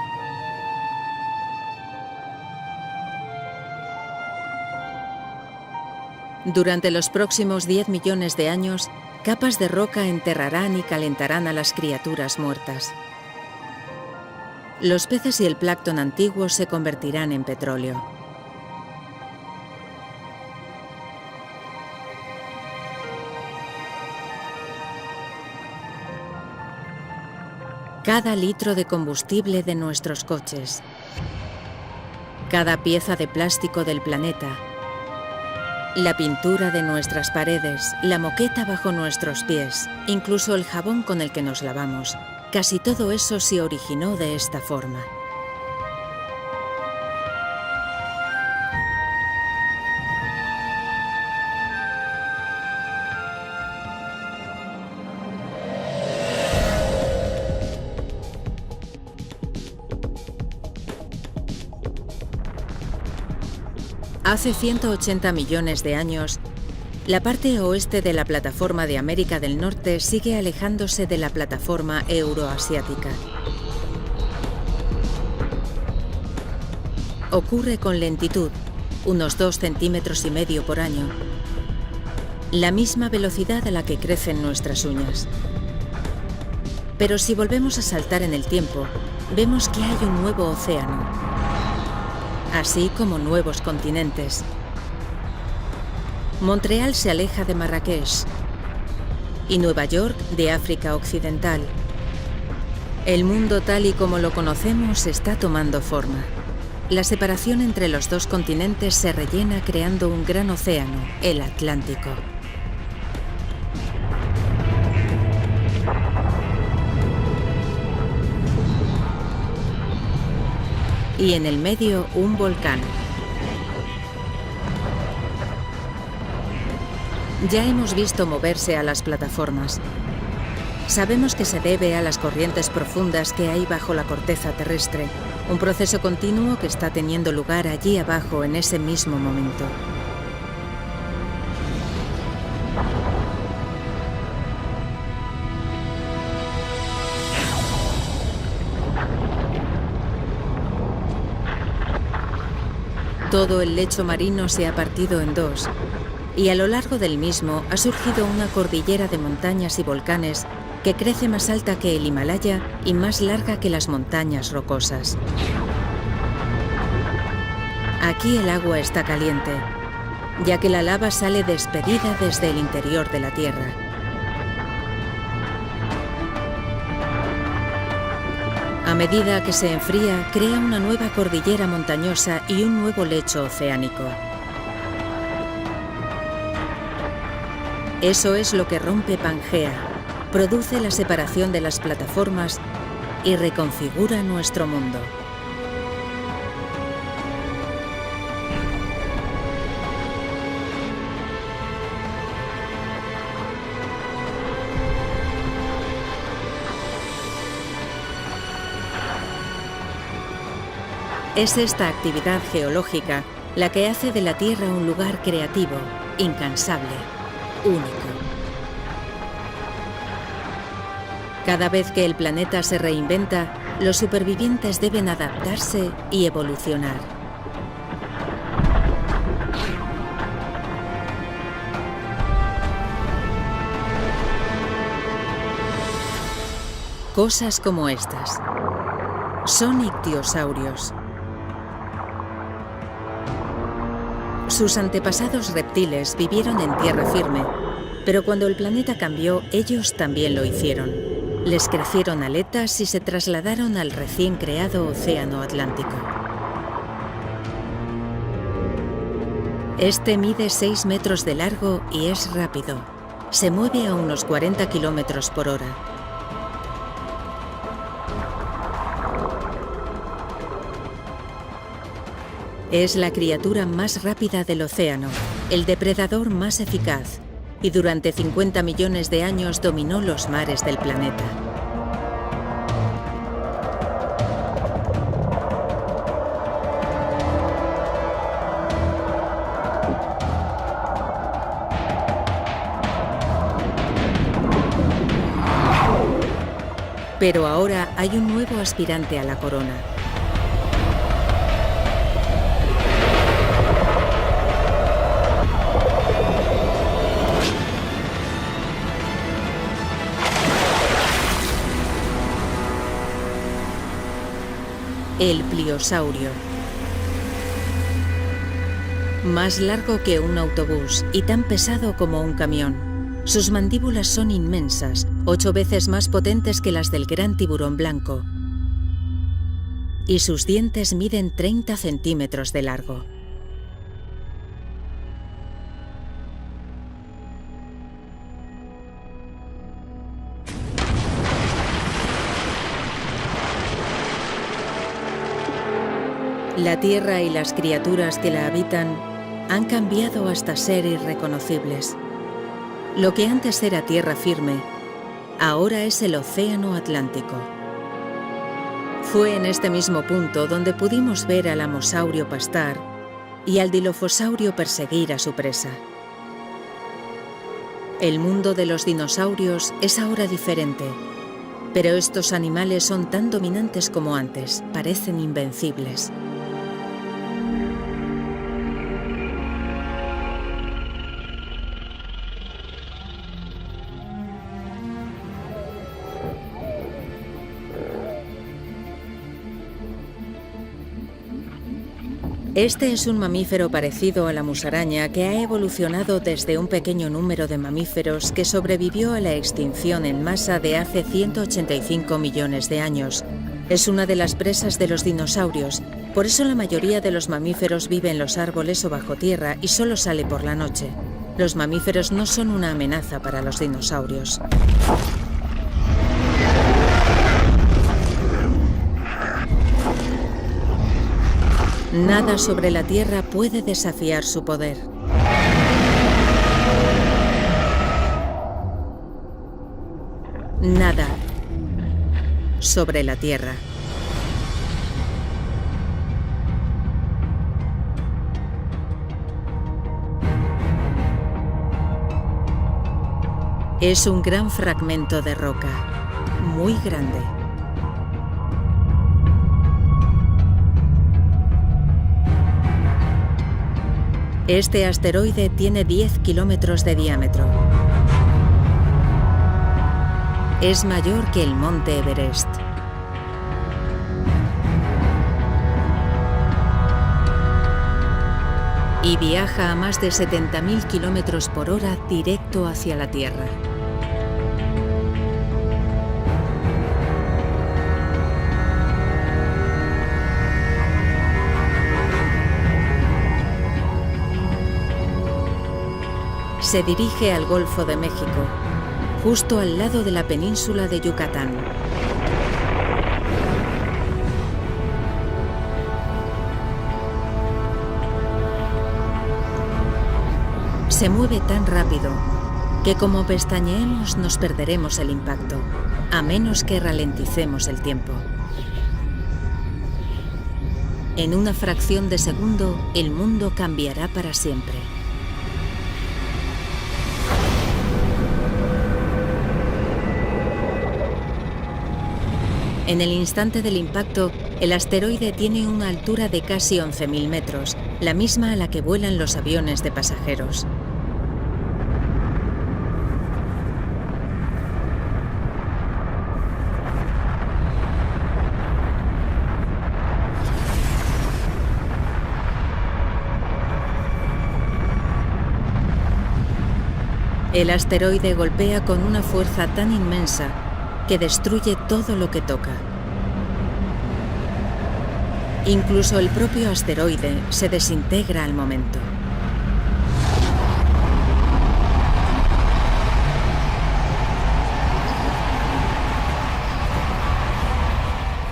Durante los próximos 10 millones de años, capas de roca enterrarán y calentarán a las criaturas muertas. Los peces y el plancton antiguos se convertirán en petróleo. Cada litro de combustible de nuestros coches, cada pieza de plástico del planeta, la pintura de nuestras paredes, la moqueta bajo nuestros pies, incluso el jabón con el que nos lavamos, casi todo eso se originó de esta forma. Hace 180 millones de años, la parte oeste de la plataforma de América del Norte sigue alejándose de la plataforma euroasiática. Ocurre con lentitud, unos 2,5 centímetros por año, la misma velocidad a la que crecen nuestras uñas. Pero si volvemos a saltar en el tiempo, vemos que hay un nuevo océano, así como nuevos continentes. Montreal se aleja de Marrakech y Nueva York de África Occidental. El mundo tal y como lo conocemos está tomando forma. La separación entre los dos continentes se rellena creando un gran océano, el Atlántico. Y en el medio, un volcán. Ya hemos visto moverse a las plataformas. Sabemos que se debe a las corrientes profundas que hay bajo la corteza terrestre, un proceso continuo que está teniendo lugar allí abajo en ese mismo momento. Todo el lecho marino se ha partido en dos, y a lo largo del mismo ha surgido una cordillera de montañas y volcanes que crece más alta que el Himalaya y más larga que las montañas rocosas. Aquí el agua está caliente, ya que la lava sale despedida desde el interior de la Tierra. A medida que se enfría, crea una nueva cordillera montañosa y un nuevo lecho oceánico. Eso es lo que rompe Pangea, produce la separación de las plataformas y reconfigura nuestro mundo. Es esta actividad geológica la que hace de la Tierra un lugar creativo, incansable, único. Cada vez que el planeta se reinventa, los supervivientes deben adaptarse y evolucionar. Cosas como estas. Son ictiosaurios. Sus antepasados reptiles vivieron en tierra firme, pero cuando el planeta cambió, ellos también lo hicieron. Les crecieron aletas y se trasladaron al recién creado Océano Atlántico. Este mide 6 metros de largo y es rápido. Se mueve a unos 40 kilómetros por hora. Es la criatura más rápida del océano, el depredador más eficaz, y durante 50 millones de años dominó los mares del planeta. Pero ahora hay un nuevo aspirante a la corona. El pliosaurio. Más largo que un autobús y tan pesado como un camión. Sus mandíbulas son inmensas, 8 veces más potentes que las del gran tiburón blanco. Y sus dientes miden 30 centímetros de largo. La Tierra y las criaturas que la habitan han cambiado hasta ser irreconocibles. Lo que antes era tierra firme, ahora es el Océano Atlántico. Fue en este mismo punto donde pudimos ver al amosaurio pastar y al dilofosaurio perseguir a su presa. El mundo de los dinosaurios es ahora diferente, pero estos animales son tan dominantes como antes, parecen invencibles. Este es un mamífero parecido a la musaraña que ha evolucionado desde un pequeño número de mamíferos que sobrevivió a la extinción en masa de hace 185 millones de años. Es una de las presas de los dinosaurios, por eso la mayoría de los mamíferos vive en los árboles o bajo tierra y solo sale por la noche. Los mamíferos no son una amenaza para los dinosaurios. Nada sobre la Tierra puede desafiar su poder. Nada sobre la Tierra. Es un gran fragmento de roca, muy grande. Este asteroide tiene 10 kilómetros de diámetro. Es mayor que el monte Everest. Y viaja a más de 70.000 kilómetros por hora directo hacia la Tierra. Se dirige al Golfo de México, justo al lado de la península de Yucatán. Se mueve tan rápido que como pestañeemos nos perderemos el impacto, a menos que ralenticemos el tiempo. En una fracción de segundo, el mundo cambiará para siempre. En el instante del impacto, el asteroide tiene una altura de casi 11.000 metros, la misma a la que vuelan los aviones de pasajeros. El asteroide golpea con una fuerza tan inmensa que destruye todo lo que toca. Incluso el propio asteroide se desintegra al momento.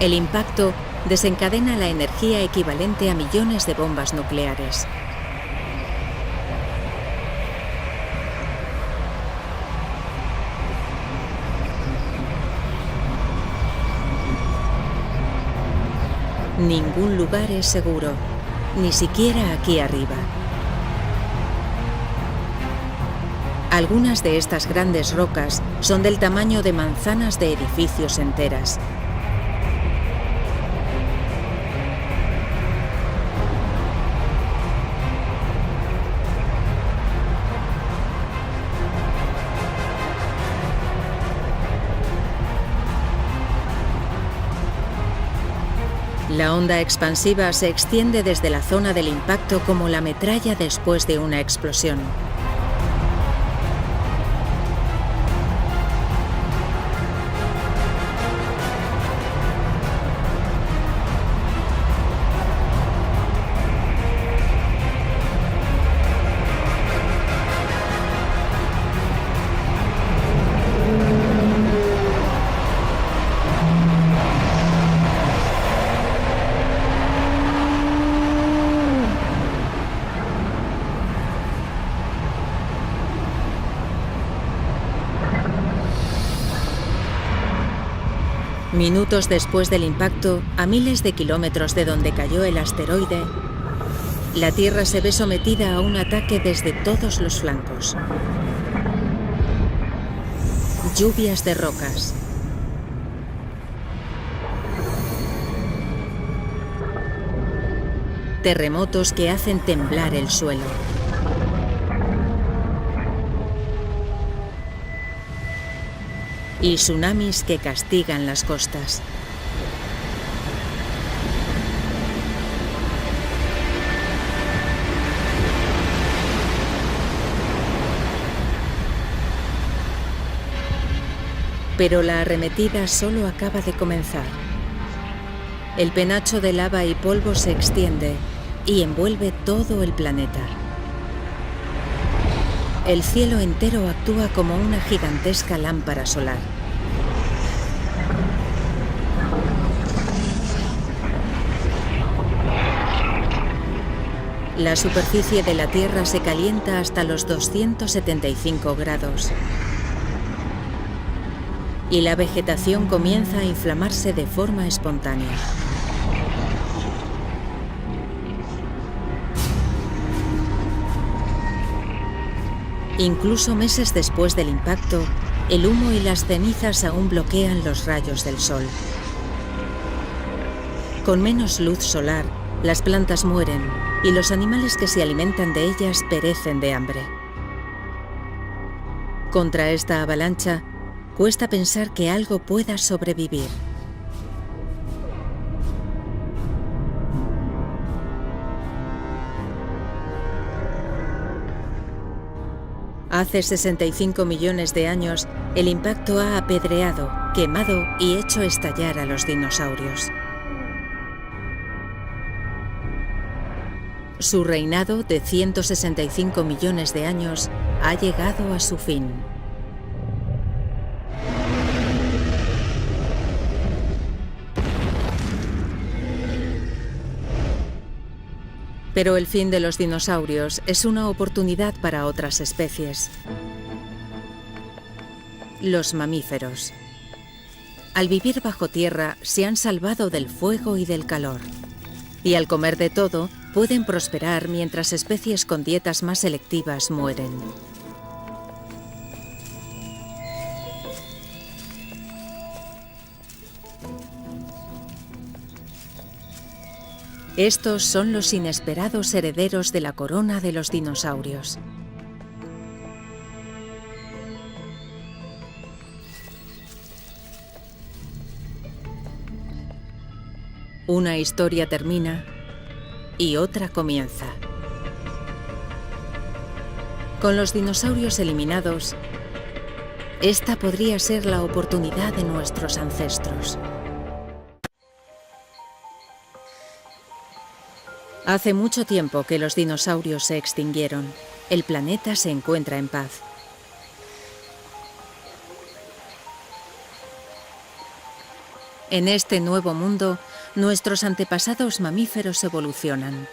El impacto desencadena la energía equivalente a millones de bombas nucleares. Ningún lugar es seguro, ni siquiera aquí arriba. Algunas de estas grandes rocas son del tamaño de manzanas de edificios enteras. La onda expansiva se extiende desde la zona del impacto como la metralla después de una explosión. Minutos después del impacto, a miles de kilómetros de donde cayó el asteroide, la Tierra se ve sometida a un ataque desde todos los flancos. Lluvias de rocas. Terremotos que hacen temblar el suelo. Y tsunamis que castigan las costas. Pero la arremetida solo acaba de comenzar. El penacho de lava y polvo se extiende y envuelve todo el planeta. El cielo entero actúa como una gigantesca lámpara solar. La superficie de la Tierra se calienta hasta los 275 grados. Y la vegetación comienza a inflamarse de forma espontánea. Incluso meses después del impacto, el humo y las cenizas aún bloquean los rayos del sol. Con menos luz solar, las plantas mueren y los animales que se alimentan de ellas perecen de hambre. Contra esta avalancha, cuesta pensar que algo pueda sobrevivir. Hace 65 millones de años, el impacto ha apedreado, quemado y hecho estallar a los dinosaurios. Su reinado de 165 millones de años ha llegado a su fin. Pero el fin de los dinosaurios es una oportunidad para otras especies. Los mamíferos. Al vivir bajo tierra, se han salvado del fuego y del calor. Y al comer de todo, pueden prosperar mientras especies con dietas más selectivas mueren. Estos son los inesperados herederos de la corona de los dinosaurios. Una historia termina y otra comienza. Con los dinosaurios eliminados, esta podría ser la oportunidad de nuestros ancestros. Hace mucho tiempo que los dinosaurios se extinguieron. El planeta se encuentra en paz. En este nuevo mundo, nuestros antepasados mamíferos evolucionan.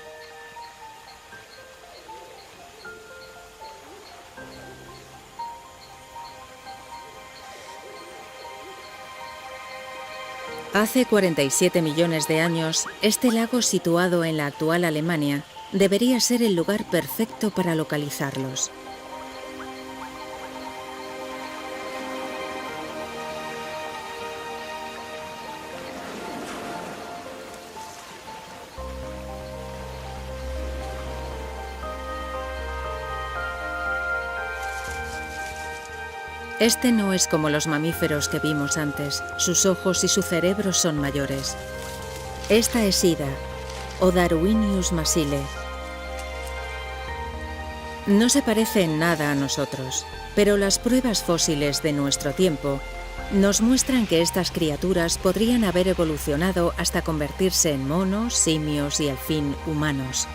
Hace 47 millones de años, este lago situado en la actual Alemania debería ser el lugar perfecto para localizarlos. Este no es como los mamíferos que vimos antes. Sus ojos y su cerebro son mayores. Esta es Ida, o Darwinius masile. No se parece en nada a nosotros, pero las pruebas fósiles de nuestro tiempo nos muestran que estas criaturas podrían haber evolucionado hasta convertirse en monos, simios y al fin humanos.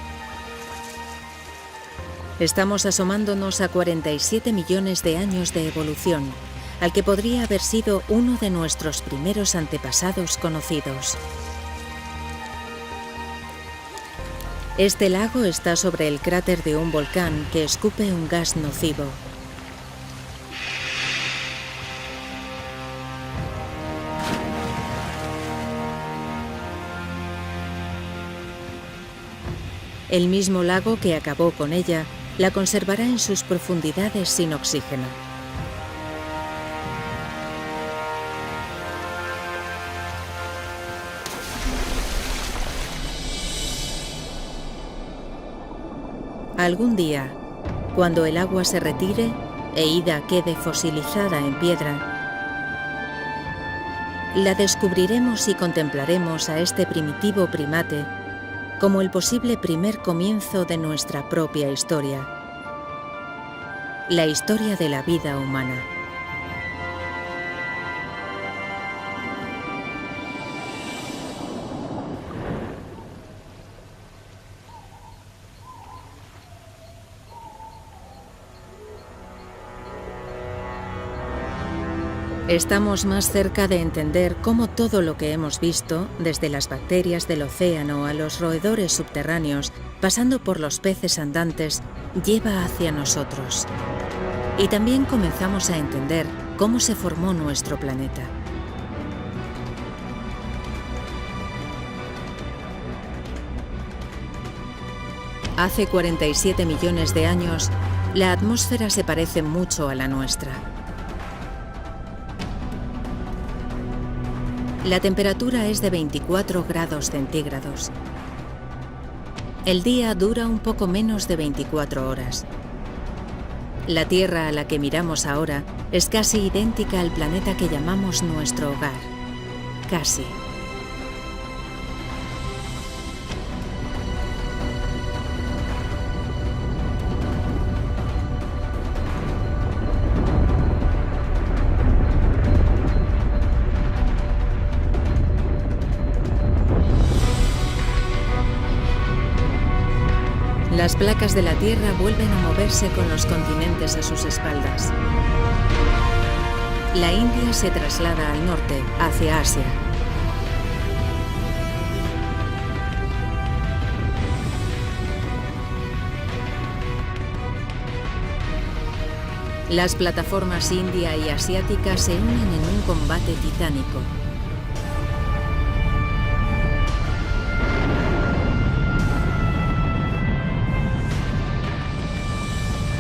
Estamos asomándonos a 47 millones de años de evolución, al que podría haber sido uno de nuestros primeros antepasados conocidos. Este lago está sobre el cráter de un volcán que escupe un gas nocivo. El mismo lago que acabó con ella la conservará en sus profundidades sin oxígeno. Algún día, cuando el agua se retire e Ida quede fosilizada en piedra, la descubriremos y contemplaremos a este primitivo primate como el posible primer comienzo de nuestra propia historia, la historia de la vida humana. Estamos más cerca de entender cómo todo lo que hemos visto, desde las bacterias del océano a los roedores subterráneos, pasando por los peces andantes, lleva hacia nosotros. Y también comenzamos a entender cómo se formó nuestro planeta. Hace 47 millones de años, la atmósfera se parece mucho a la nuestra. La temperatura es de 24 grados centígrados. El día dura un poco menos de 24 horas. La Tierra a la que miramos ahora es casi idéntica al planeta que llamamos nuestro hogar. Casi. Las placas de la Tierra vuelven a moverse con los continentes a sus espaldas. La India se traslada al norte, hacia Asia. Las plataformas india y asiática se unen en un combate titánico.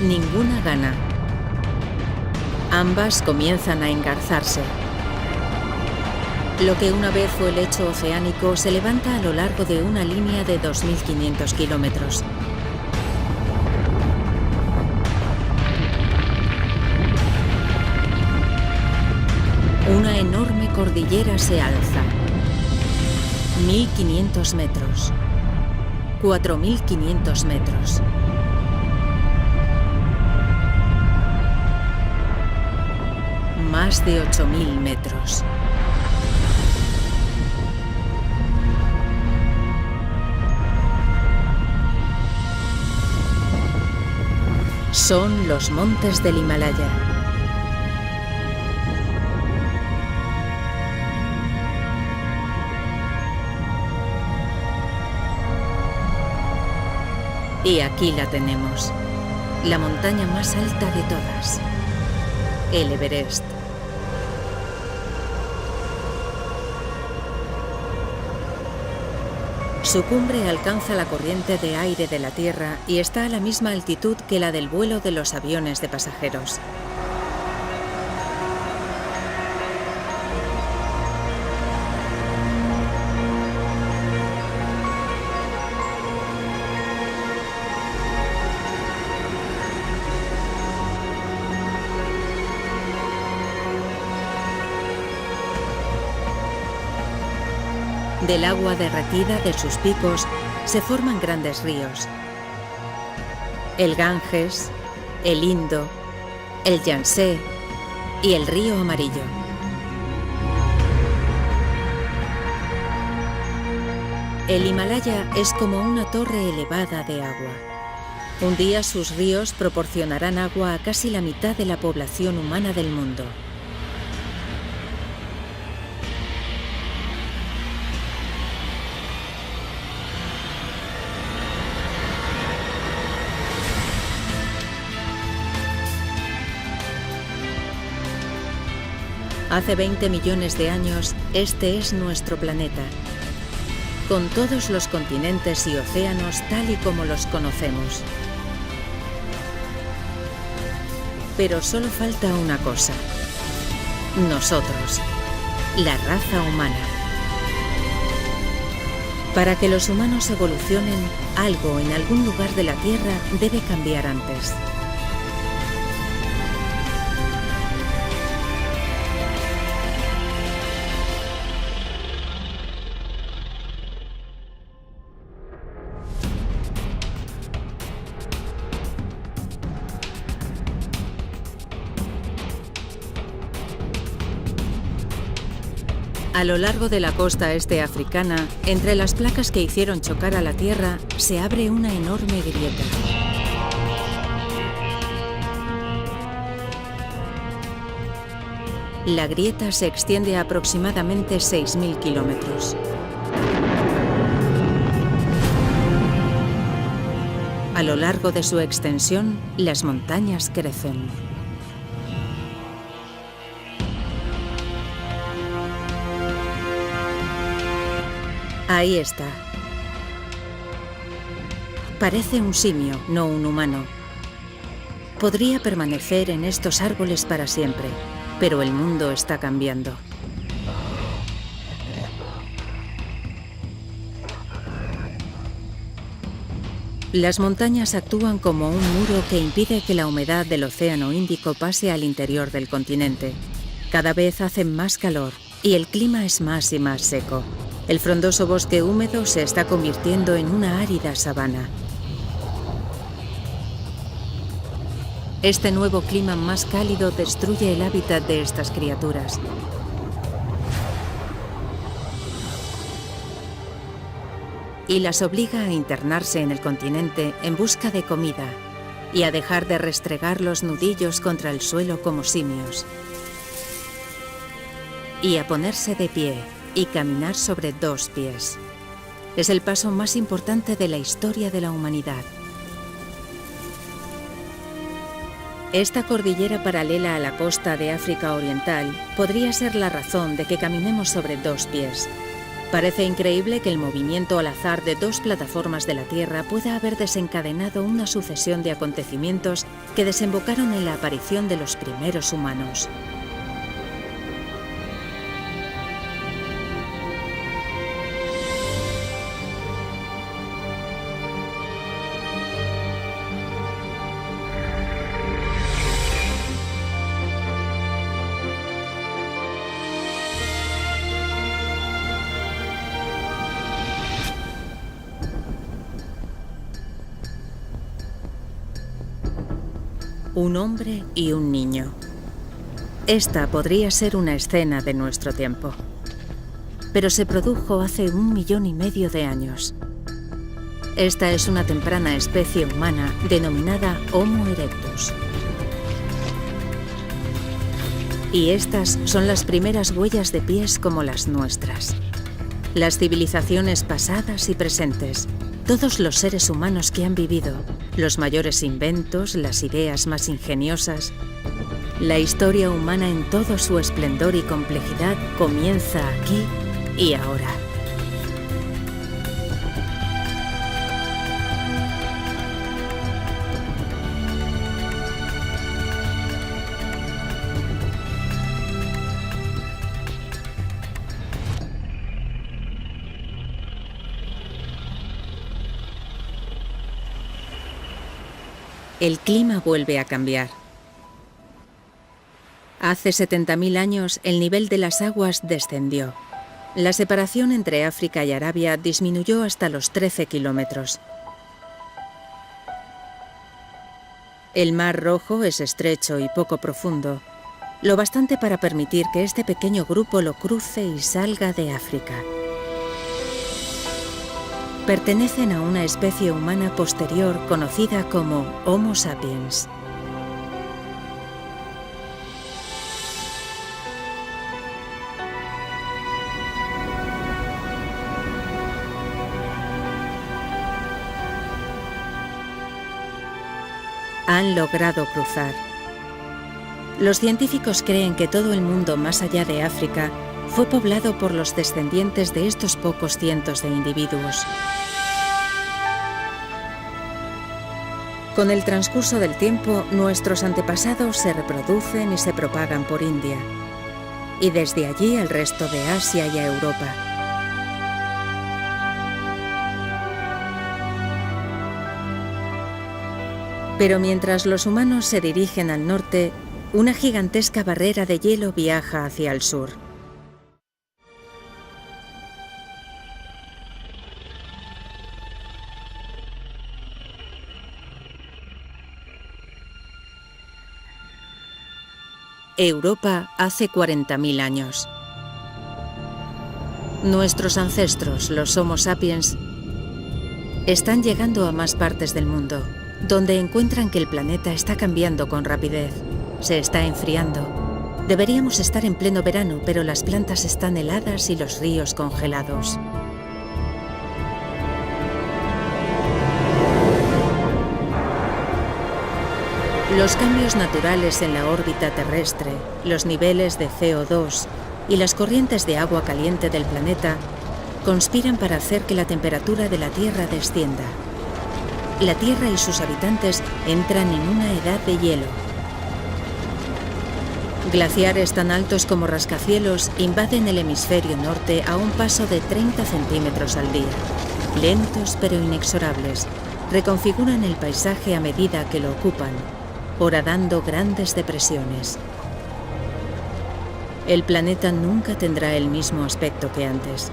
Ninguna gana. Ambas comienzan a engarzarse. Lo que una vez fue lecho oceánico se levanta a lo largo de una línea de 2.500 kilómetros. Una enorme cordillera se alza. 1.500 metros. 4.500 metros. Más de 8.000 metros. Son los montes del Himalaya. Y aquí la tenemos, la montaña más alta de todas, el Everest. Su cumbre alcanza la corriente de aire de la Tierra y está a la misma altitud que la del vuelo de los aviones de pasajeros. Del agua derretida de sus picos se forman grandes ríos. El Ganges, el Indo, el Yangtze y el río Amarillo. El Himalaya es como una torre elevada de agua. Un día sus ríos proporcionarán agua a casi la mitad de la población humana del mundo. Hace 20 millones de años, este es nuestro planeta, con todos los continentes y océanos tal y como los conocemos. Pero solo falta una cosa: nosotros, la raza humana. Para que los humanos evolucionen, algo en algún lugar de la Tierra debe cambiar antes. A lo largo de la costa este africana, entre las placas que hicieron chocar a la Tierra, se abre una enorme grieta. La grieta se extiende a aproximadamente 6.000 kilómetros. A lo largo de su extensión, las montañas crecen. Ahí está. Parece un simio, no un humano. Podría permanecer en estos árboles para siempre, pero el mundo está cambiando. Las montañas actúan como un muro que impide que la humedad del Océano Índico pase al interior del continente. Cada vez hace más calor y el clima es más y más seco. El frondoso bosque húmedo se está convirtiendo en una árida sabana. Este nuevo clima más cálido destruye el hábitat de estas criaturas. Y las obliga a internarse en el continente en busca de comida y a dejar de restregar los nudillos contra el suelo como simios. Y a ponerse de pie y caminar sobre 2 pies. Es el paso más importante de la historia de la humanidad. Esta cordillera paralela a la costa de África Oriental podría ser la razón de que caminemos sobre 2 pies. Parece increíble que el movimiento al azar de 2 plataformas de la Tierra pueda haber desencadenado una sucesión de acontecimientos que desembocaron en la aparición de los primeros humanos. Un hombre y un niño. Esta podría ser una escena de nuestro tiempo, pero se produjo hace 1,5 millones de años. Esta es una temprana especie humana denominada Homo erectus. Y estas son las primeras huellas de pies como las nuestras. Las civilizaciones pasadas y presentes, Todos los seres humanos que han vivido, los mayores inventos, las ideas más ingeniosas, la historia humana en todo su esplendor y complejidad comienza aquí y ahora. El clima vuelve a cambiar. Hace 70.000 años el nivel de las aguas descendió. La separación entre África y Arabia disminuyó hasta los 13 kilómetros. El Mar Rojo es estrecho y poco profundo, lo bastante para permitir que este pequeño grupo lo cruce y salga de África. Pertenecen a una especie humana posterior conocida como Homo sapiens. Han logrado cruzar. Los científicos creen que todo el mundo más allá de África fue poblado por los descendientes de estos pocos cientos de individuos. Con el transcurso del tiempo, nuestros antepasados se reproducen y se propagan por India, y desde allí al resto de Asia y a Europa. Pero mientras los humanos se dirigen al norte, una gigantesca barrera de hielo viaja hacia el sur. Europa hace 40.000 años. Nuestros ancestros, los Homo sapiens, están llegando a más partes del mundo, donde encuentran que el planeta está cambiando con rapidez, se está enfriando. Deberíamos estar en pleno verano, pero las plantas están heladas y los ríos congelados. Los cambios naturales en la órbita terrestre, los niveles de CO2 y las corrientes de agua caliente del planeta conspiran para hacer que la temperatura de la Tierra descienda. La Tierra y sus habitantes entran en una edad de hielo. Glaciares tan altos como rascacielos invaden el hemisferio norte a un paso de 30 centímetros al día. Lentos pero inexorables, reconfiguran el paisaje a medida que lo ocupan, horadando grandes depresiones. El planeta nunca tendrá el mismo aspecto que antes.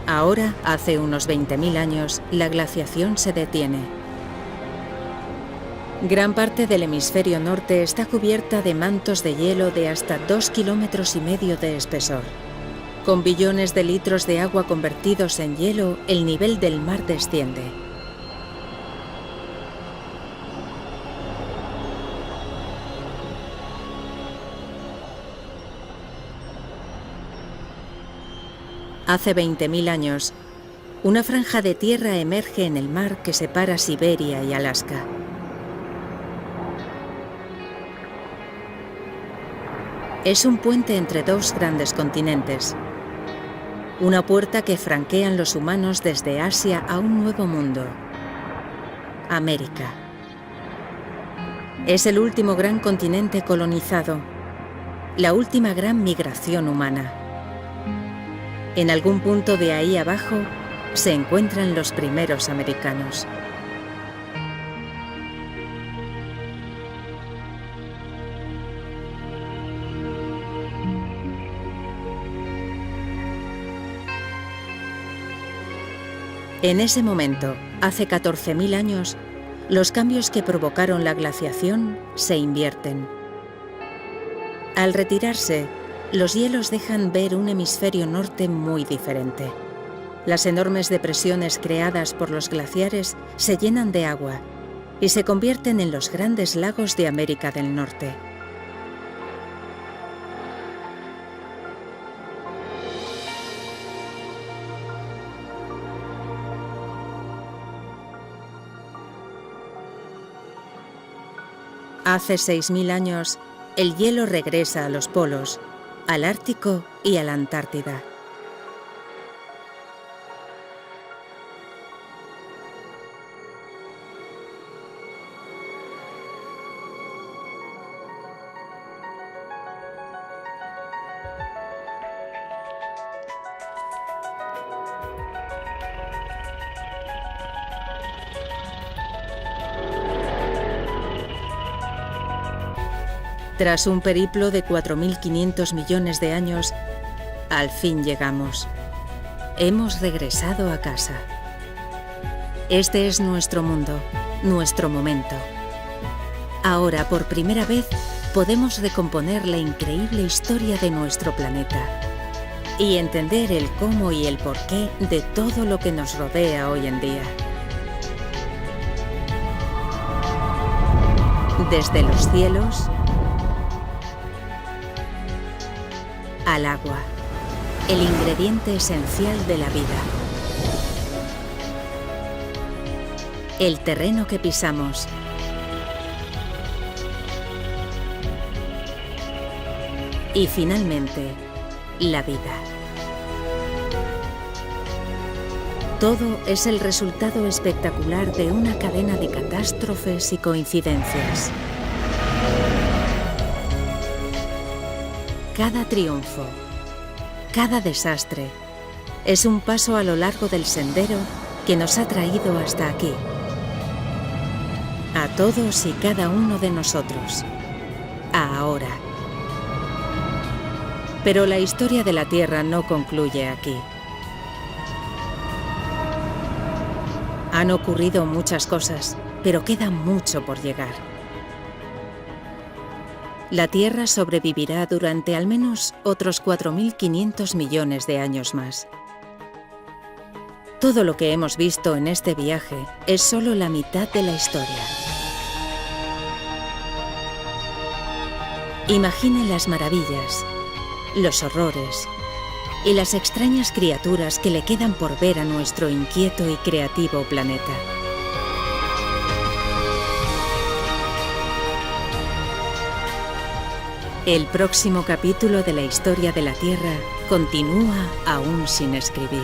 Ahora, hace unos 20.000 años, la glaciación se detiene. Gran parte del hemisferio norte está cubierta de mantos de hielo de hasta 2,5 kilómetros de espesor. Con billones de litros de agua convertidos en hielo, el nivel del mar desciende. Hace 20.000 años, una franja de tierra emerge en el mar que separa Siberia y Alaska. Es un puente entre dos grandes continentes. Una puerta que franquean los humanos desde Asia a un nuevo mundo, América. Es el último gran continente colonizado, la última gran migración humana. En algún punto de ahí abajo se encuentran los primeros americanos. En ese momento, hace 14.000 años, los cambios que provocaron la glaciación se invierten. Al retirarse, los hielos dejan ver un hemisferio norte muy diferente. Las enormes depresiones creadas por los glaciares se llenan de agua y se convierten en los grandes lagos de América del Norte. Hace 6.000 años, el hielo regresa a los polos, al Ártico y a la Antártida. Tras un periplo de 4.500 millones de años, al fin llegamos. Hemos regresado a casa. Este es nuestro mundo, nuestro momento. Ahora, por primera vez, podemos recomponer la increíble historia de nuestro planeta y entender el cómo y el porqué de todo lo que nos rodea hoy en día. Desde los cielos al agua, el ingrediente esencial de la vida. El terreno que pisamos. Y finalmente, la vida. Todo es el resultado espectacular de una cadena de catástrofes y coincidencias. Cada triunfo, cada desastre, es un paso a lo largo del sendero que nos ha traído hasta aquí. A todos y cada uno de nosotros. A ahora. Pero la historia de la Tierra no concluye aquí. Han ocurrido muchas cosas, pero queda mucho por llegar. La Tierra sobrevivirá durante al menos otros 4.500 millones de años más. Todo lo que hemos visto en este viaje es solo la mitad de la historia. Imagine las maravillas, los horrores y las extrañas criaturas que le quedan por ver a nuestro inquieto y creativo planeta. El próximo capítulo de la historia de la Tierra continúa aún sin escribir.